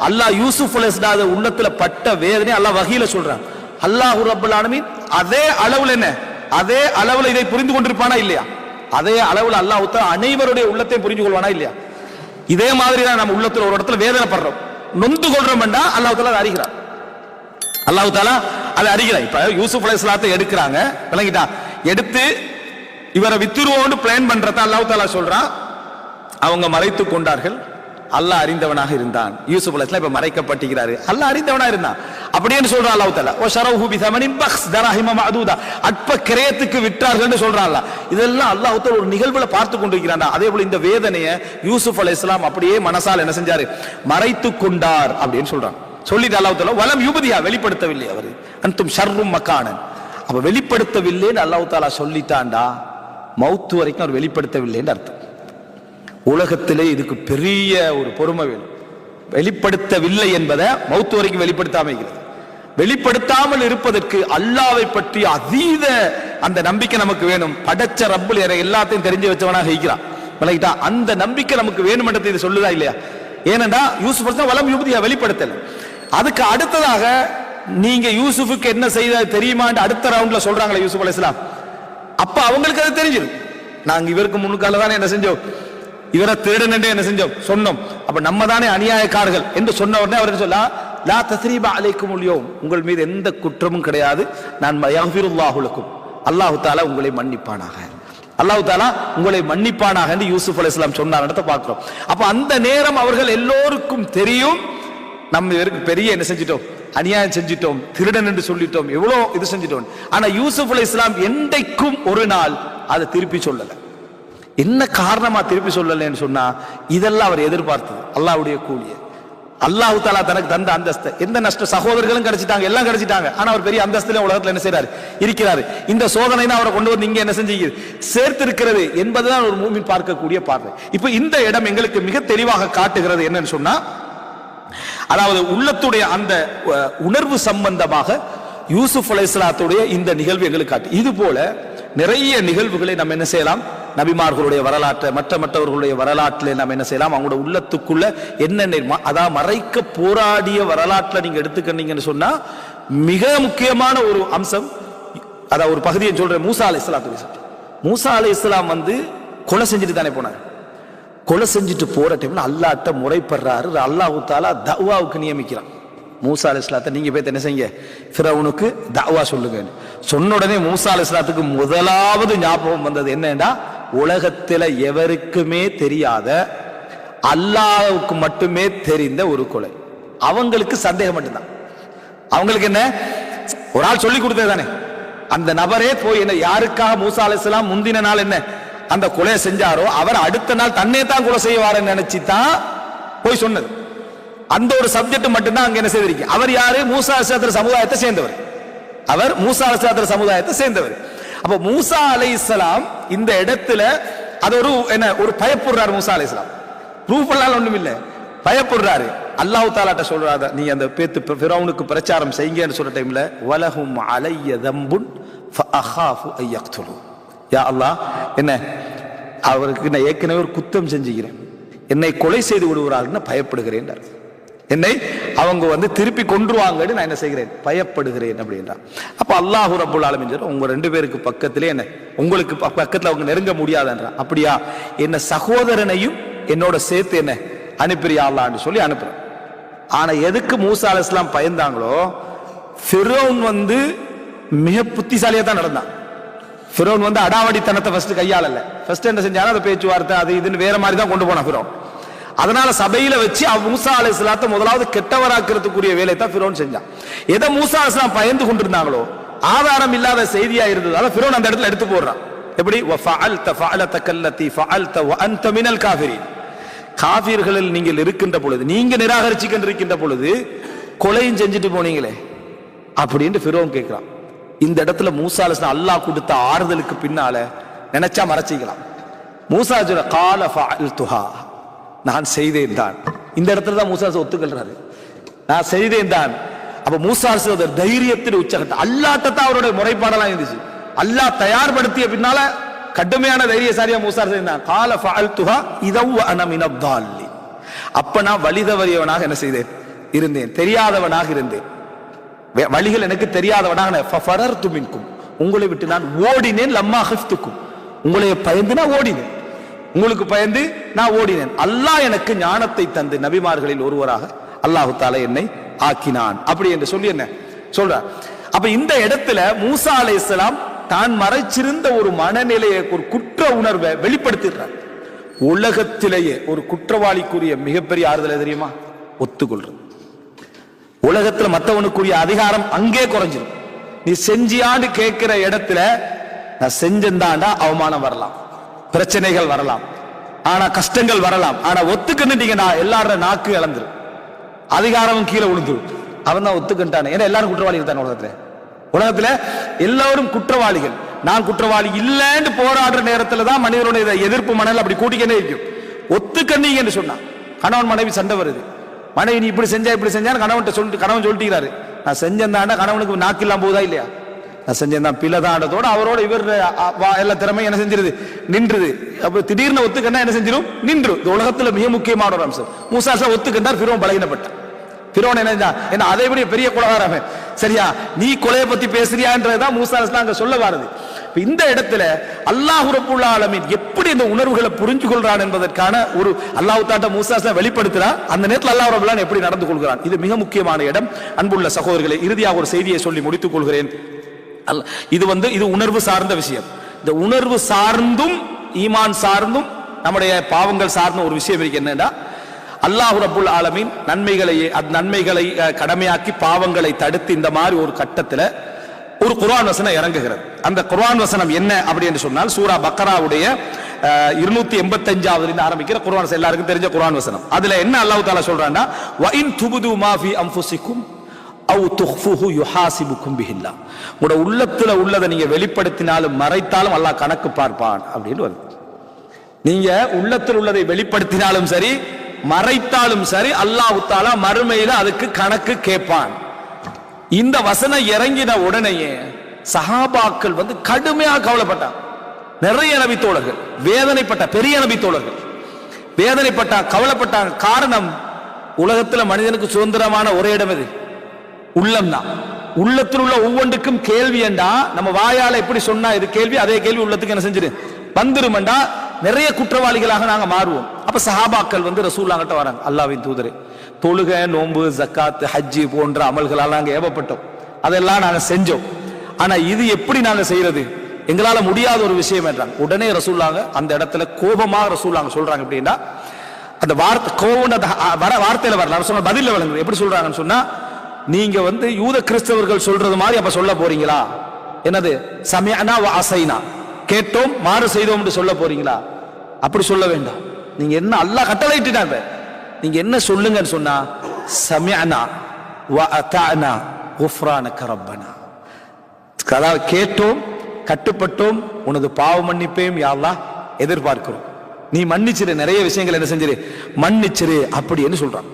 அல்லாஹ் யூசுப் அலைஹிஸ்ஸலாம் உள்ளத்துல பட்ட வேதனை அல்லாஹ் வஹீல சொல்றான். அல்லாஹ் ரப்பல் ஆலமீன் அதே அளவுல என்ன, அதே அளவுல இதை புரிந்து கொண்டிருப்பானா இல்லையா? அதே அளவுல அல்லாஹ் தஆலா அனைவருடைய உள்ளத்தையும் புரிந்து கொள்வானா இல்லையா? இதே மாதிரி தான் நம்ம உள்ளத்துல ஒரு இடத்துல வேதனைப்படுறோம், நொந்து கொள்றோம் என்றா அல்லாஹ் தஆலா அறிகிறார். அல்லாஹ் தஆலா அதை அறிகிறார். இப்ப யூசுப் அலைஹிஸ்ஸலாத்தை எடுக்கிறாங்க, விளங்கிட்டா, எடுத்து இவரை வித்துருவோன்னு பிளான் பண்றத அல்லாஹ் தஆலா சொல்றான். அவங்க மறைத்து கொண்டார்கள், அல்லாஹ் அறிந்தவனாக இருந்தான். யூசுப் அலைஹிஸ்ஸலாம் இப்ப மறைக்கப்பட்டிருக்கிறாரு, அல்லாஹ் அறிந்தவனாக இருந்தான். அப்படியே சொல்றான் அல்லாஹ் தஆலா, வ ஷரவுஹு பிஸமனின் பக்ஸ் தராஹிம மஅதூதா, அற்ப கிரயத்துக்கு விற்றார்கள்னு சொல்றான் அல்லாஹ். இதெல்லாம் அல்லாஹ் தஆலா ஒரு நிகழ்வுல பார்த்து கொண்டிருக்கிறான். அதே போல இந்த வேதனையை யூசுப் அலைஹிஸ்ஸலாம் அப்படியே மனசால் என்ன செஞ்சாரு, மறைத்து கொண்டார் அப்படின்னு சொல்றான். சொல்லிட்டு அல்லாஹ் தஆலா வலம் யுப்திஹா, வெளிப்படுத்தவில்லை அவர், அன்தும் ஷர்ரும் மக்கானன். அப்ப வெளிப்படுத்தவில்லைன்னு அல்லாஹ் தஆலா சொல்லிட்டான்டா, மௌத்து வரைக்கும் அவர் வெளிப்படுத்தவில்லைன்னு அர்த்தம். உலகத்திலே இதுக்கு பெரிய ஒரு பொறுமை வேணும். வெளிப்படுத்தவில்லை என்பதை மௌத்து வரைக்கும் வெளிப்படுத்தாம இருக்கிறது. வெளிப்படுத்தாமல் இருப்பதற்கு அல்லாஹ்வை பற்றி அதீத அந்த நம்பிக்கை நமக்கு வேணும். படைச்ச ரப்புல் எல்லாத்தையும் தெரிஞ்சு வச்சவனாக இருக்கிறான், விளங்கிட்டா, அந்த நம்பிக்கை நமக்கு வேணும்ன்றது இது சொல்லுதா இல்லையா? ஏனென்றா யூசுப் அலைஹிஸ்ஸலாம் வலம் யுப்திஹா, வெளிப்படுத்தல. அதுக்கு அடுத்ததாக நீங்க யூசுஃபுக்கு என்ன செய்த தெரியுமான்னு அடுத்த ரவுண்ட்ல சொல்றாங்களே யூசுப் அலைஹிஸ்ஸலாம், அப்ப அவங்களுக்கு அது தெரிஞ்சிடும். நாங்க இவருக்கு முன்னுக்கால தானே என்ன செஞ்சோம், இவரை திருடன் என்ன செஞ்சோம் சொன்னோம், அப்ப நம்ம தானே அநியாயக்காரர்கள் என்று சொன்ன உடனே அவர் சொல்ல, லா தஸ்ரீப அலைக்குமுல் யௌம், உங்கள் மீது எந்த குற்றமும் கிடையாது, நான் யக்ஃபிருல்லாஹு லக்கும், அல்லாஹ் தஆலா உங்களை மன்னிப்பானாக, அல்லாஹ் தஆலா உங்களை மன்னிப்பானாக என்று யூசுப் அலைஹிஸ்ஸலாம் சொன்னார்ன்றத பார்க்கிறோம். அப்ப அந்த நேரம் அவர்கள் எல்லோருக்கும் தெரியும், நம்ம இவருக்கு பெரிய என்ன செஞ்சிட்டோம், அநியாயம் செஞ்சிட்டோம், திருடன் என்று சொல்லிட்டோம், எவ்வளவு இது செஞ்சிட்டோம். ஆனா யூசுப் அலைஹிஸ்ஸலாம் என்றைக்கும் ஒரு நாள் அதை திருப்பி சொல்லல. என்ன காரணமா திருப்பி சொல்லலன்னு சொன்னா, இதெல்லாம் அவர் எதிர்பார்த்தது, அல்லாஹ்வுடைய கூலிய, அல்லாஹ் தஆலா தனக்கு தந்த அந்தஸ்து. எந்த நஷ்ட சகோதரர்களும் கிடைச்சிட்டாங்க, எல்லாம் கிடைச்சிட்டாங்க, ஆனா அவர் பெரிய அந்தஸ்துல உலகத்துல என்ன செய்றாரு, இருக்கிறாரு. இந்த சோதனை தான் அவரை கொண்டு வந்து இங்க என்ன செஞ்சு சேர்த்து இருக்கிறது என்பதுதான் ஒரு மூமின் பார்க்கக்கூடிய பார்வை. இப்ப இந்த இடம் எங்களுக்கு மிக தெளிவாக காட்டுகிறது என்னன்னு சொன்னா, அதாவது உள்ளத்துடைய அந்த உணர்வு சம்பந்தமாக யூசுப் அலைஹிஸ்ஸலாத்துடைய இந்த நிகழ்வு எங்களுக்கு காட்டு. இது போல நிறைய நிகழ்வுகளை நம்ம என்ன செய்யலாம், நபிமார்களுடைய வரலாற்றை, மற்றவர்களுடைய வரலாற்றில் நம்ம என்ன செய்யலாம், அவங்களோட உள்ளத்துக்குள்ள என்னென்ன அதான் மறைக்க போராடிய வரலாற்றில் நீங்க எடுத்துக்கிட்டீங்கன்னு சொன்னா மிக முக்கியமான ஒரு அம்சம், அதாவது ஒரு பகுதியை சொல்ற மூசா அலைஹிஸ்ஸலாத்து. மூசா அலைஹிஸ்ஸலாம் கொலை செஞ்சுட்டு தானே போனார். கொலை செஞ்சுட்டு போற டைம்ல அல்லாஹ்ட்ட முறைப்படுறாரு, அல்லாஹ் தஆலா தஅவாவுக்கு நியமிக்கிறான். மூசா அலைஹிஸ்ஸலாத்தை நீங்க போய் என்ன செய்யுங்க, ஃபிரௌனுக்கு தஅவா சொல்லுங்க. சொன்ன உடனே மூசா அலைஹிஸ்ஸலாத்துக்கு முதலாவது ஞாபகம் வந்தது என்னன்னா, உலகத்துல எவருக்குமே தெரியாத அல்லாஹ்வுக்கு மட்டுமே தெரிந்த ஒரு கொலை. அவங்களுக்கு சந்தேகம் மட்டும்தான். அவங்களுக்கு என்ன, ஒரு ஆள் சொல்லி கொடுத்தது தானே, அந்த நபரே போய் என்ன, யாருக்காக மூசா அலைஹிஸ்ஸலாம் முந்தின நாள் என்ன அந்த கொலை செஞ்சாரோ அவர் அடுத்த நாள் தன்னே தான் கொலை செய்வாருன்னு நினைச்சுதான் போய் சொன்னது. அந்த ஒரு சப்ஜெக்ட் மட்டும்தான் அங்க என்ன செய்திருக்கு. அவர் யாரு, மூசா அலைஹிஸ்ஸலாம் சமுதாயத்தை சேர்ந்தவர். அவர் மூசா அலைஹிஸ்ஸலாம் சமுதாயத்தை சேர்ந்தவர். அப்ப மூசா அலைஹிஸ்ஸலாம் இந்த இடத்துல அது ஒரு என்ன, ஒரு பயப்படுறாரு மூசா அலைஹிஸ்ஸலாம். ப்ரூஃப் எல்லாம் ஒண்ணும் இல்ல, பயப்படுறாரு. அல்லாஹ் தஆலாட்ட சொல்றாரு, நீ அந்த பேத்து ஃபிரௌனுக்கு பிரச்சாரம் செய்யுங்கன்னு சொல்ற டைம்ல, வலஹும் அலைய தம்புன் ஃபஅகாஃபு அன் யக்துலு, யா அல்லாஹ், என்ன அவருக்கு நான் ஏற்கனவே ஒரு குத்தம் செஞ்சுக்கிறேன், என்னை கொலை செய்து விடுவார்கள்னு பயப்படுகிறேன். என்னை அவங்க திருப்பி கொன்றுவாங்கன்னு நான் என்ன செய்கிறேன், பயப்படுகிறேன் அப்படின்றான். அப்ப அல்லாஹ் ரப்புல் ஆலமீன் உங்க ரெண்டு பேருக்கு பக்கத்திலே என்ன, உங்களுக்கு பக்கத்துல அவங்க நெருங்க முடியாதுன்றான். அப்படியா, என்ன சகோதரனையும் என்னோட சேர்த்து என்ன அனுப்பிறியா அல்லாஹ்னு சொல்லி அனுப்புறேன். ஆனா எதுக்கு மூசா அலைஹிஸ்ஸலாம் பயந்தாங்களோ, ஃபிரௌன் மிக புத்திசாலியா தான் நடந்தான். ஃபிரௌன் வந்து அடாவடித்தனத்தை ஃபர்ஸ்ட் கையாளல. ஃபர்ஸ்ட் என்ன செஞ்சாலும் அந்த பேச்சுவார்த்தை அது இதுன்னு வேற மாதிரி தான் கொண்டு போனான் ஃபிரௌன். அதனால சபையில வச்சு மூசா அலைஹிஸ்ஸலாத்தை முதலாவது கெட்டவராக்கிறதுக்குரிய வேலையை தான் ஃபிரௌன் செஞ்சான். எதை மூசா அலைஹிஸ்ஸலாம் பயந்து கொண்டிருந்தாங்களோ ஆதாரம் இல்லாத செய்தியா இருந்தது, அதை ஃபிரௌன் அந்த இடத்துல எடுத்து போடுறான். எப்படி வஃஅல்த ஃபஅலதக அல்லதி ஃபஅல்த வஅன்த மினல் காஃபிரீன், காஃபிர்களில் நீங்கள் இருக்கின்ற பொழுது, நீங்க நிராகரிச்சுக்கிட்டு இருக்கின்ற பொழுது கொலையும் செஞ்சுட்டு போனீங்களே அப்படின்னு ஃபிரௌன் கேட்கிறான். இந்த இடத்துல மூசா அலைஹிஸ்ஸலாம் அல்லாஹ் கொடுத்த ஆறுதலுக்கு பின்னால நினைச்சா மறைச்சிக்கலாம். மூசா சொல்ற கால ஃபஅல்துஹா, நான் செய்தேன் தான். இந்த இடத்துல தான் மூசா ஒத்துக்கொள்றாரு, நான் செய்தேன் தான். அப்ப மூசா தைரியத்தின் உச்சகட்டம். அல்லாஹ்ட்ட தான் அவருடைய முறைப்பாடெல்லாம் இருந்துச்சு. அல்லாஹ் தயார்படுத்திய பின்னால கடுமையான தைரியசாலியா மூசா செய்தான். கால ஃபஅல்துஹா இதவ் அன மினத் தால்லி, அப்ப நான் வழிதவறியவனாக என்ன செய்தேன் இருந்தேன், தெரியாதவனாக இருந்தேன், வழிகள் எனக்கு தெரியாதவனாக. ஃபஃபரர்து மின்கும், உங்களை விட்டு நான் ஓடினேன். லம்மா ஹிஃப்துக்கும், உங்களை பயந்து நான் ஓடினேன், உங்களுக்கு பயந்து நான் ஓடினேன். அல்லாஹ் எனக்கு ஞானத்தை தந்து நபிமார்களில் ஒருவராக அல்லாஹு தஆலா என்னை ஆக்கினான் அப்படி என்று சொல்லி என்ன சொல்றார். அப்ப இந்த இடத்துல மூசா அலைஹிஸ்ஸலாம் தான் மறைச்சிருந்த ஒரு மனநிலையை, ஒரு குற்ற உணர்வை வெளிப்படுத்துகிறார். உலகத்திலேயே ஒரு குற்றவாளிக்குரிய மிகப்பெரிய ஆறுதல் தெரியுமா? ஒத்துக்கொள்றது. உலகத்துல மற்றவனுக்குரிய அதிகாரம் அங்கே குறைஞ்சிடும். நீ செஞ்சியான்னு கேட்கிற இடத்துல நான் செஞ்சந்தாண்டா அவமானம் வரலாம், பிரச்சனைகள் வரலாம், ஆனா கஷ்டங்கள் வரலாம். ஆனா ஒத்துக்கிட்டீங்கன்னா எல்லாரோட நாக்கு இழந்துரும், அதிகாரமும் கீழே விழுந்துரும். அவன் தான் ஒத்துக்கிட்டானே. ஏன்னா எல்லாரும் குற்றவாளிகள் தான் உலகத்துல எல்லாரும் குற்றவாளிகள். நான் குற்றவாளி இல்லைன்னு போராடுற நேரத்துல தான் மனிதனுடைய எதிர்ப்பு மணல் அப்படி கூட்டிக்கிட்டே இருக்கும். ஒத்துக்கண்ணீங்க என்று சொன்னா கணவன் மனைவி சண்டை வருது, மனைவி நீ இப்படி செஞ்சா இப்படி செஞ்சான்னு கணவன் சொல்லிட்டு நான் செஞ்சேன்தாண்டா, கணவனுக்கு நாக்கு இல்லாம போதா இல்லையா? நான் செஞ்சேன் பிள்ளைதாண்டதோட அவரோட இவர் எல்லா திறமையும் என்ன செஞ்சிருது நின்றுது. அப்ப திடீர்னு ஒத்துக்கண்டா என்ன செஞ்சிடும் நின்று. இந்த உலகத்துல மிக முக்கியமான ஒரு அம்சம். மூசா ஒத்துக்கண்டார், ஃபிரௌன் பலகீனப்பட்டான். ஃபிரௌன் என்ன அதை விட பெரிய கொலைகாரன் சரியா, நீ கொலையை பத்தி பேசுறியான்றதுதான் மூசா அங்க சொல்ல வருது. இந்த இடத்துல அல்லாஹ் ரப்பல் ஆலமீன் எப்படி இந்த உணர்வுகளை புரிஞ்சு கொள்றான் என்பதற்கான ஒரு அல்லாஹ் தாட்ட மூசா வெளிப்படுத்துறான். அந்த நேரத்தில் அல்லாஹ் ரப்பல் ஆலமீன் எப்படி நடந்து கொள்கிறான், இது மிக முக்கியமான இடம். அன்புள்ள சகோதரர்களே, இறுதியாக ஒரு செய்தியை சொல்லி முடித்துக் கொள்கிறேன். இது உணர்வு சார்ந்த விஷயம். இந்த உணர்வு சார்ந்தும் ஈமான் சார்ந்தும் நம்முடைய பாவங்கள் சார்ந்த ஒரு விஷயம் இருக்கு. என்னன்னா அல்லாஹ் ரப்பல் ஆலமீன் நன்மைகளை கடமையாக்கி பாவங்களை தடுத்து இந்த மாதிரி ஒரு கட்டத்துல ஒரு குர்ஆன் வசனம் இறங்குகிறது. அந்த குர்ஆன் வசனம் என்ன அப்படி என்று சொன்னால் சூரா பக்கராவுடைய 285வது ஆரம்பிக்கிற குர்ஆன், எல்லாருக்கும் தெரிஞ்ச குர்ஆன் வசனம். அதுல என்ன அல்லாஹ் தஆலா சொல்றான்னா, வ இன் துபது மா ஃபீ அன்ஃபுசிக்கும் அவ் துஃபுஹு யுஹாசிபுக்கும் பிஹில்லாஹ், உங்களுடைய உள்ளத்துல உள்ளதை நீங்க வெளிப்படுத்தினாலும் மறைத்தாலும் அல்லாஹ் கணக்கு பார்ப்பான் அப்படின்னு வருது. நீங்க உள்ளத்தில் உள்ளதை வெளிப்படுத்தினாலும் சரி மறைத்தாலும் சரி அல்லாஹ் தஆலா மறுமையில அதுக்கு கணக்கு கேட்பான். இந்த வசனம் இறங்கின உடனேயே சஹாபாக்கள் கடுமையாக கவலைப்பட்டாங்க. நிறைய நபி தோழர்கள் வேதனைப்பட்ட, பெரிய நபி தோழர்கள் வேதனைப்பட்டாங்க, கவலைப்பட்டாங்க. காரணம், உலகத்துல மனிதனுக்கு சுதந்திரமான ஒரே இடம் எது? உள்ளம் தான். உள்ளத்தில் உள்ள ஒவ்வொன்றுக்கும் கேள்வி என்றா நம்ம வாயால எப்படி சொன்னா இது கேள்வி, அதே கேள்வி உள்ளத்துக்கு என்ன செஞ்சிரு வந்துருமெண்டா நிறைய குற்றவாளிகளாக நாங்க மாறுவோம். அப்ப சஹாபாக்கள் ரசூலுல்லாஹ் கிட்ட வராங்க, அல்லாஹ்வின் தூதரே, தொழுகை, நோன்பு, ஜக்காத், ஹஜ்ஜி போன்ற அமல்களால் நாங்க ஏவப்பட்டோம், அதெல்லாம் நாங்க செஞ்சோம். ஆனா இது எப்படி நாங்க செய்யறது, எங்களால முடியாத ஒரு விஷயம் என்றாங்க. உடனே ரசூலுல்லாஹ் அந்த இடத்துல கோபமாக ரசூலுல்லாஹ் சொல்றாங்க. எப்படின்னா அந்த வார்த்தை கோபம் வார்த்தையில வரல, ரசூலுல்லாஹ் பதில்ல வழங்குது. எப்படி சொல்றாங்கன்னு சொன்னா, நீங்க யூத கிறிஸ்தவர்கள் சொல்றது மாதிரி அப்ப சொல்ல போறீங்களா? என்னது சமிஅனா வ அஸைனா, கேட்டோம் மாறு செய்தோம் என்று சொல்ல போறீங்களா? அப்படி சொல்ல வேண்டாம். நீங்க என்ன அல்லாஹ் கட்டளையிட்டாங்க, நீங்க என்ன சொல்லுங்கன்னு சொன்னா, சமிஅனா வ அதானா குஃப்ரானக ரப்பனா, அதாவது கேட்டோம் கட்டுப்பட்டோம், உனது பாவ மன்னிப்பையும் யா அல்லாஹ் எதிர்பார்க்கிறோம், நீ மன்னிச்சிரு, நிறைய விஷயங்கள் என்ன செஞ்சிரு மன்னிச்சிரு அப்படின்னு சொல்றான்.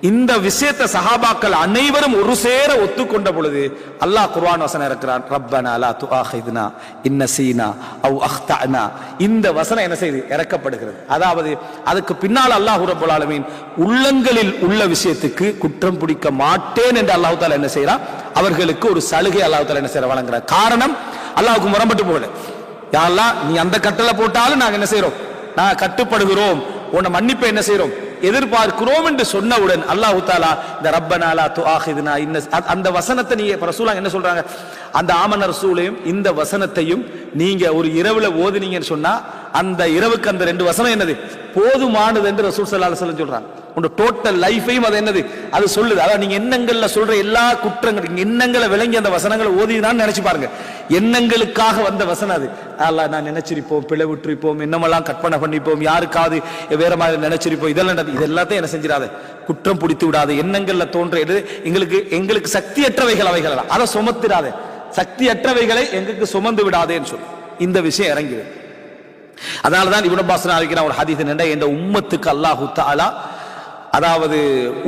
இந்த விஷயத்தை சஹாபாக்கள் அனைவரும் ஒரு சேர ஒத்துக்கொண்ட பொழுது அல்லாஹ் குர்ஆன் வசனம் இறக்குறான், ரப்பனா லா துஆஹிதுனா இன் நஸீனா அவ் அக்தஅனா. இந்த வசனம் என்ன செய்து இறக்கப்படுகிறது. அதாவது அதுக்கு பின்னால் அல்லாஹ் ரப்பல் ஆலமீன் உள்ளங்களில் உள்ள விஷயத்துக்கு குற்றம் பிடிக்க மாட்டேன் என்று அல்லாஹ் தஆலா என்ன செய்யறான், அவர்களுக்கு ஒரு சலுகை அல்லாஹ் தஆலா என்ன செய்யற வழங்குறார். காரணம், அல்லாஹ்வுக்கு முரண்பட்டு போகல. யா அல்லாஹ் நீ அந்த கட்டளை போட்டாலும் நாங்க என்ன செய்யறோம், நாங்க கட்டுப்படுகிறோம், உன்னை மன்னிப்பை என்ன செய்யறோம் எதிர்பார்க்கிறோம் என்று சொன்னவுடன் அல்லாஹ் தஆலா இந்த ரப்பனா லா துஆஹிதுனா அந்த வசனத்தை நீங்க ரசூலுல்லாஹ் என்ன சொல்றாங்க, அந்த ஆமன ரசூலையும் இந்த வசனத்தையும் நீங்க ஒரு இரவுல ஓதுனீங்கன்னு சொன்னா அந்த இரவுக்கு அந்த 2 வசனம் என்னது போதுமானது என்று ரசூல் ஸல்லல்லாஹு அலைஹி வஸல்லம் சொல்றாங்க. உங்க டோட்டல் லைஃபையும் அது என்னது அது சொல்லுது. அதாவது நீங்க எண்ணங்கள்ல சொல்ற எல்லா குற்றங்கள் எண்ணங்களை விளங்கி அந்த வசனங்களை ஓதிதான் நினைச்சு பாருங்க. எண்ணங்களுக்காக வந்த வசனம் அது. அல்லாஹ் நான் நினைச்சிருப்போம், பிழை விட்டுருப்போம், என்னமெல்லாம் கற்பனை பண்ணிப்போம், யாருக்காவது வேற மாதிரி நினைச்சிருப்போம், இதெல்லாத்தையும் என்ன செஞ்சிடாத, குற்றம் பிடித்து விடாது. எண்ணங்கள்ல தோன்ற எங்களுக்கு சக்தியற்றவைகள் அவைகள் அதை சுமத்திடாத, சக்தியற்றவைகளை எங்களுக்கு சுமந்து விடாதேன்னு சொல்லி இந்த விஷயம் இறங்கிது. அதனாலதான் இப்னு அப்பாஸ் அறிவிக்கிற ஒரு ஹதீஸ் என்னன்னா, இந்த உம்மத்துக்கு அல்லாஹ் தஆலா அதாவது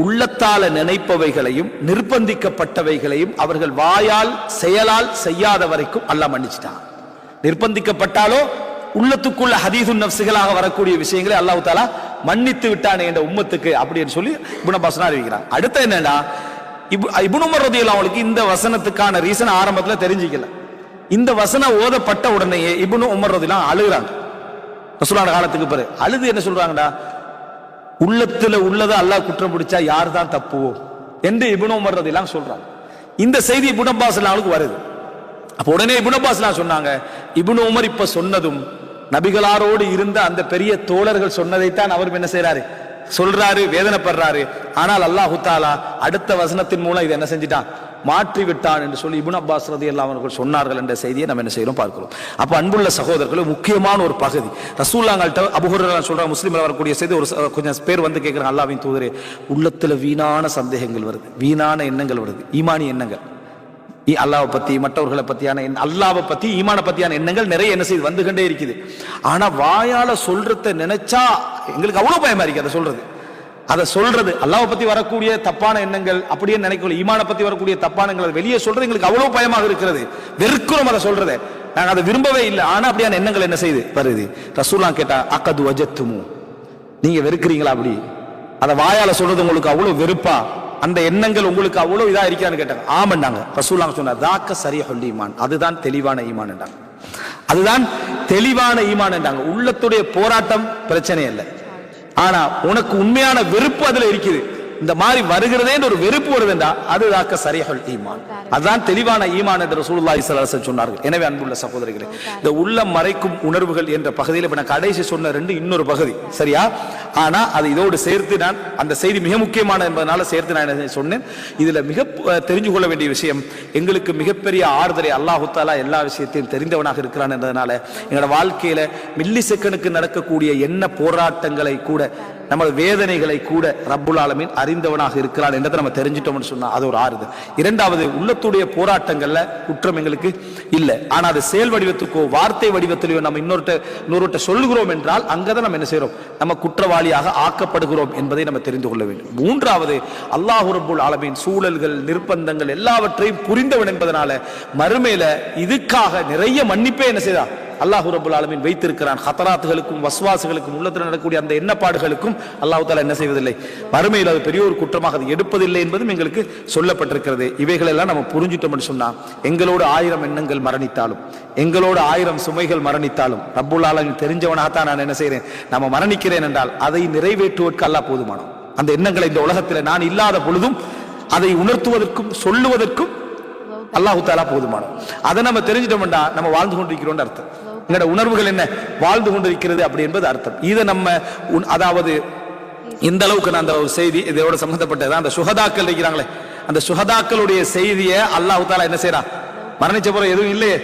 உள்ளத்தால நினைப்பவைகளையும் நிர்பந்திக்கப்பட்டவைகளையும் அவர்கள் வாயால் செயலால் செய்யாத வரைக்கும் அல்லாஹ் மன்னிச்சிட்டான். நிர்பந்திக்கப்பட்டாலோ உள்ளத்துக்குள்ள ஹதீதுன் நஃப்ஸுகளாக வரக்கூடிய விஷயங்களை அல்லாஹ் தஆலா மன்னித்து விட்டானே என்ற உம்மத்துக்கு அப்படின்னு சொல்லி இப்னு அப்பாஸ் அறிவிக்கிறான். அடுத்து என்னன்னா, இப்னு உமர் ரலியல்லாஹு அன்ஹு இந்த வசனத்துக்கான ரீசன் ஆரம்பத்துல தெரிஞ்சிக்கல. இந்த வசனம் ஓதப்பட்ட உடனே இப்னு உமர் ரலியல்லாஹு அழுகுறாங்க. ரசூலுல்லாஹ் காலத்துக்கு பிறகு அழுது என்ன சொல்றாங்கடா, உள்ளத்துல உள்ளதை அல்லாஹ் குற்றம் பிடிச்சா யார் தான் தப்புவோ என்று இப்னு உமர் ரலியல்லாஹு சொல்றாங்க. இந்த செய்தி இப்னு அப்பாஸ் அவங்களுக்கு வருது. அப்ப உடனே இப்னு அப்பாஸ் சொன்னாங்க, இப்னு உமர் இப்ப சொன்னதும் நபிகளாரோடு இருந்த அந்த பெரிய தோழர்கள் சொன்னதைத்தான் அவர் என்ன செய்யறாரு சொல்றாரு, வேதனைப்படுறாரு. ஆனால் அல்லாஹ் தஆலா அடுத்த வசனத்தின் மூலம் இதை என்ன செஞ்சிட்டான், மாற்றி விட்டான் என்று சொல்லி இப்னு அப்பாஸ் ரலியல்லாஹு அன்ஹு சொன்னார்கள் என்ற செய்தியை நம்ம என்ன செய்யறோம் பார்க்கிறோம். அப்ப அன்புள்ள சகோதரர்களே, முக்கியமான ஒரு பகுதி ரசூலுல்லாஹ்ங்கள்ட்ட அபூ ஹுரைரா சொல்றாங்க, முஸ்லிம்ல வரக்கூடிய செய்தி, ஒரு கொஞ்சம் பேர் வந்து கேட்கிறாங்க, அல்லாஹ்வின் தூதரே உள்ளத்துல வீணான சந்தேகங்கள் வருது, வீணான எண்ணங்கள் வருது, ஈமானி எண்ணங்கள், அல்லாஹ்வை பத்தி மற்றவர்களை பத்தியான அல்லாஹ்வை பத்தி ஈமான பத்தியான எண்ணங்கள் நிறைய என்ன செய்து வந்து கொண்டே இருக்குது. ஆனா வாயால சொல்றத நினைச்சா எங்களுக்கு அவ்வளவு பயமா இருக்கு. அதை சொல்றது அல்லாஹ்வை பத்தி வரக்கூடிய தப்பான எண்ணங்கள் அப்படியே நினைக்கல, ஈமான பத்தி வரக்கூடிய தப்பான எண்ணங்கள் வெளியே சொல்றது எங்களுக்கு அவ்வளவு பயமாக இருக்கிறது, வெறுக்கிறோம் அதை சொல்றதை, நாங்க அதை விரும்பவே இல்லை. ஆனா அப்படியான எண்ணங்கள் என்ன செய்யுது வருது. ரசூலுல்லாஹ் கேட்டா, அகது வஜத்துமு, நீங்க வெறுக்கிறீங்களா? அப்படி அதை வாயால சொல்றது உங்களுக்கு அவ்வளவு வெறுப்பா, அந்த எண்ணங்கள் உங்களுக்கு அவ்வளவு இதா இருக்கான்னு கேட்டாங்க. ஆமாண்டாங்க. ரசூலுல்லாஹ் சொன்னார், தாக்க ஸரீஹுல் ஈமான், அதுதான் தெளிவான ஈமான் என்றாங்க. அதுதான் தெளிவான ஈமான் என்றாங்க. உள்ளத்துடைய போராட்டம் பிரச்சனை இல்லை, ஆனா உனக்கு உண்மையான வெறுப்பு அதுல இருக்குது. இந்த மாதிரி வருகிறதே ஒரு வெறுப்பு வருதுண்டா, அது தாக்க ஸரீஹுல் ஈமான், அதுதான் தெளிவான ஈமான் என்று ரசூலுல்லாஹி ஸல்லல்லாஹு அலைஹி வஸல்லம் சொன்னார்கள். எனவே அன்புள்ள சகோதரர்களே, இந்த உள்ளம் மறைக்கும் உணர்வுகள் என்ற பகுதியில் இப்ப நான் கடைசி சொன்ன இன்னொரு பகுதி சரியா, ஆனா அது இதோடு சேர்த்து நான் அந்த செய்தி மிக முக்கியமான என்பதனால சேர்த்து நான் சொன்னேன். இதுல மிக தெரிஞ்சு கொள்ள வேண்டிய விஷயம், எங்களுக்கு மிகப்பெரிய ஆறுதலை அல்லாஹ் தஆலா எல்லா விஷயத்தையும் தெரிந்தவனாக இருக்கிறான் என்றதுனால எங்களோட வாழ்க்கையில மில்லி செகண்டுக்கு நடக்கக்கூடிய என்ன போராட்டங்களை கூட, நமது வேதனைகளை கூட ரப்புல் ஆலமீன் அறிந்தவனாக இருக்கிறான் என்றதை நம்ம தெரிஞ்சிட்டோம்னு சொன்னா அது ஒரு ஆறுதல். இரண்டாவது, உள்ளத்துடைய போராட்டங்கள்ல குற்றம் எங்களுக்கு இல்லை, ஆனா அது செயல் வடிவத்துக்கோ வார்த்தை வடிவத்திலேயோ நம்ம இன்னொருட்ட சொல்லுகிறோம் என்றால் அங்கதான் நம்ம என்ன செய்யறோம், நம்ம குற்றவாளியாக ஆக்கப்படுகிறோம் என்பதை நம்ம தெரிந்து கொள்ள வேண்டும். மூன்றாவது, அல்லாஹ் ரப்புல் ஆலமீன் சூழல்கள் நிர்பந்தங்கள் எல்லாவற்றையும் புரிந்தவன் என்பதனால மறுமையில இதுக்காக நிறைய மன்னிப்பே என்ன செய்தா அல்லாஹ் ரப்புல் ஆலமீன் வைத்திருக்கிறான். ஹதராத்துகளுக்கும் வஸ்வாசுகளுக்கும் உள்ளத்தில் நடக்கக்கூடிய அந்த எண்ணப்பாடுகளுக்கும் அல்லாஹ் தஆலா என்ன செய்வதில்லை, மறுமையில் அது பெரிய ஒரு குற்றமாக அது எடுப்பதில்லை என்பதும் எங்களுக்கு சொல்லப்பட்டிருக்கிறது. இவைகளெல்லாம் நம்ம புரிஞ்சிட்டோம்னு சொன்னா எங்களோடு 1000 எண்ணங்கள் மரணித்தாலும், எங்களோடு 1000 சுமைகள் மரணித்தாலும் ரப்புல் ஆலமீன் தெரிஞ்சவனாகத்தான் நான் என்ன செய்கிறேன், நம்ம மரணிக்கிறேன் என்றால் அதை நிறைவேற்றுவதற்கு அல்லாஹ் போதுமானவன். அந்த எண்ணங்களை இந்த உலகத்தில் நான் இல்லாத பொழுதும் அதை உணர்த்துவதற்கும் சொல்லுவதற்கும் அல்லாஹ் தஆலா போதுமானவன். அதை நம்ம தெரிஞ்சிட்டோம்னா நம்ம வாழ்ந்து கொண்டிருக்கிறோம் அர்த்தம். எங்களோட உணர்வுகள் என்ன வாழ்ந்து கொண்டிருக்கிறது அப்படி என்பது அர்த்தம். இதை நம்ம அதாவது இந்த அளவுக்கு நான் அந்த ஒரு செய்தி இதோட சம்பந்தப்பட்டது, அந்த சுஹதாக்கள் இருக்கிறாங்களே, அந்த சுஹதாக்களுடைய செய்தியை அல்லாஹ் தஆலா என்ன செய்யறான், மரணிச்ச பிறகு எதுவும் இல்லையே,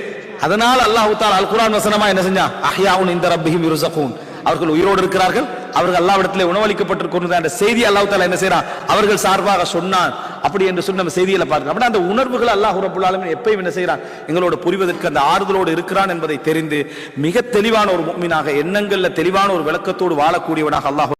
அதனால அல்லாஹ் தஆலா அல் குர்ஆன் வசனமா என்ன செஞ்சான், அஹ்யாஉன் இன்த ரப்பிஹிம் யுர்ஸகூன், அவர்கள் உயிரோடு இருக்கிறார்கள், அவர்கள் அல்லாஹ்விடத்திலே உணவளிக்கப்பட்டிருக்கிற அந்த செய்தி அல்லாஹ் தஆலா என்ன செய்யறான், அவர்கள் சார்பாக சொன்னான் அப்படி என்று சொல்லி நம்ம செய்தியில பார்க்கிறோம். அப்படின்னா அந்த உணர்வுகள் அல்லாஹ் ரப்புல் ஆலமீன் எப்பயும் என்ன செய்யறான், எங்களோட புரிவதற்கு அந்த ஆறுதலோடு இருக்கிறான் என்பதை தெரிந்து மிக தெளிவான ஒரு முஃமினாக, எண்ணங்கள்ல தெளிவான ஒரு விளக்கத்தோடு வாழக்கூடியவனாக அல்லாஹ்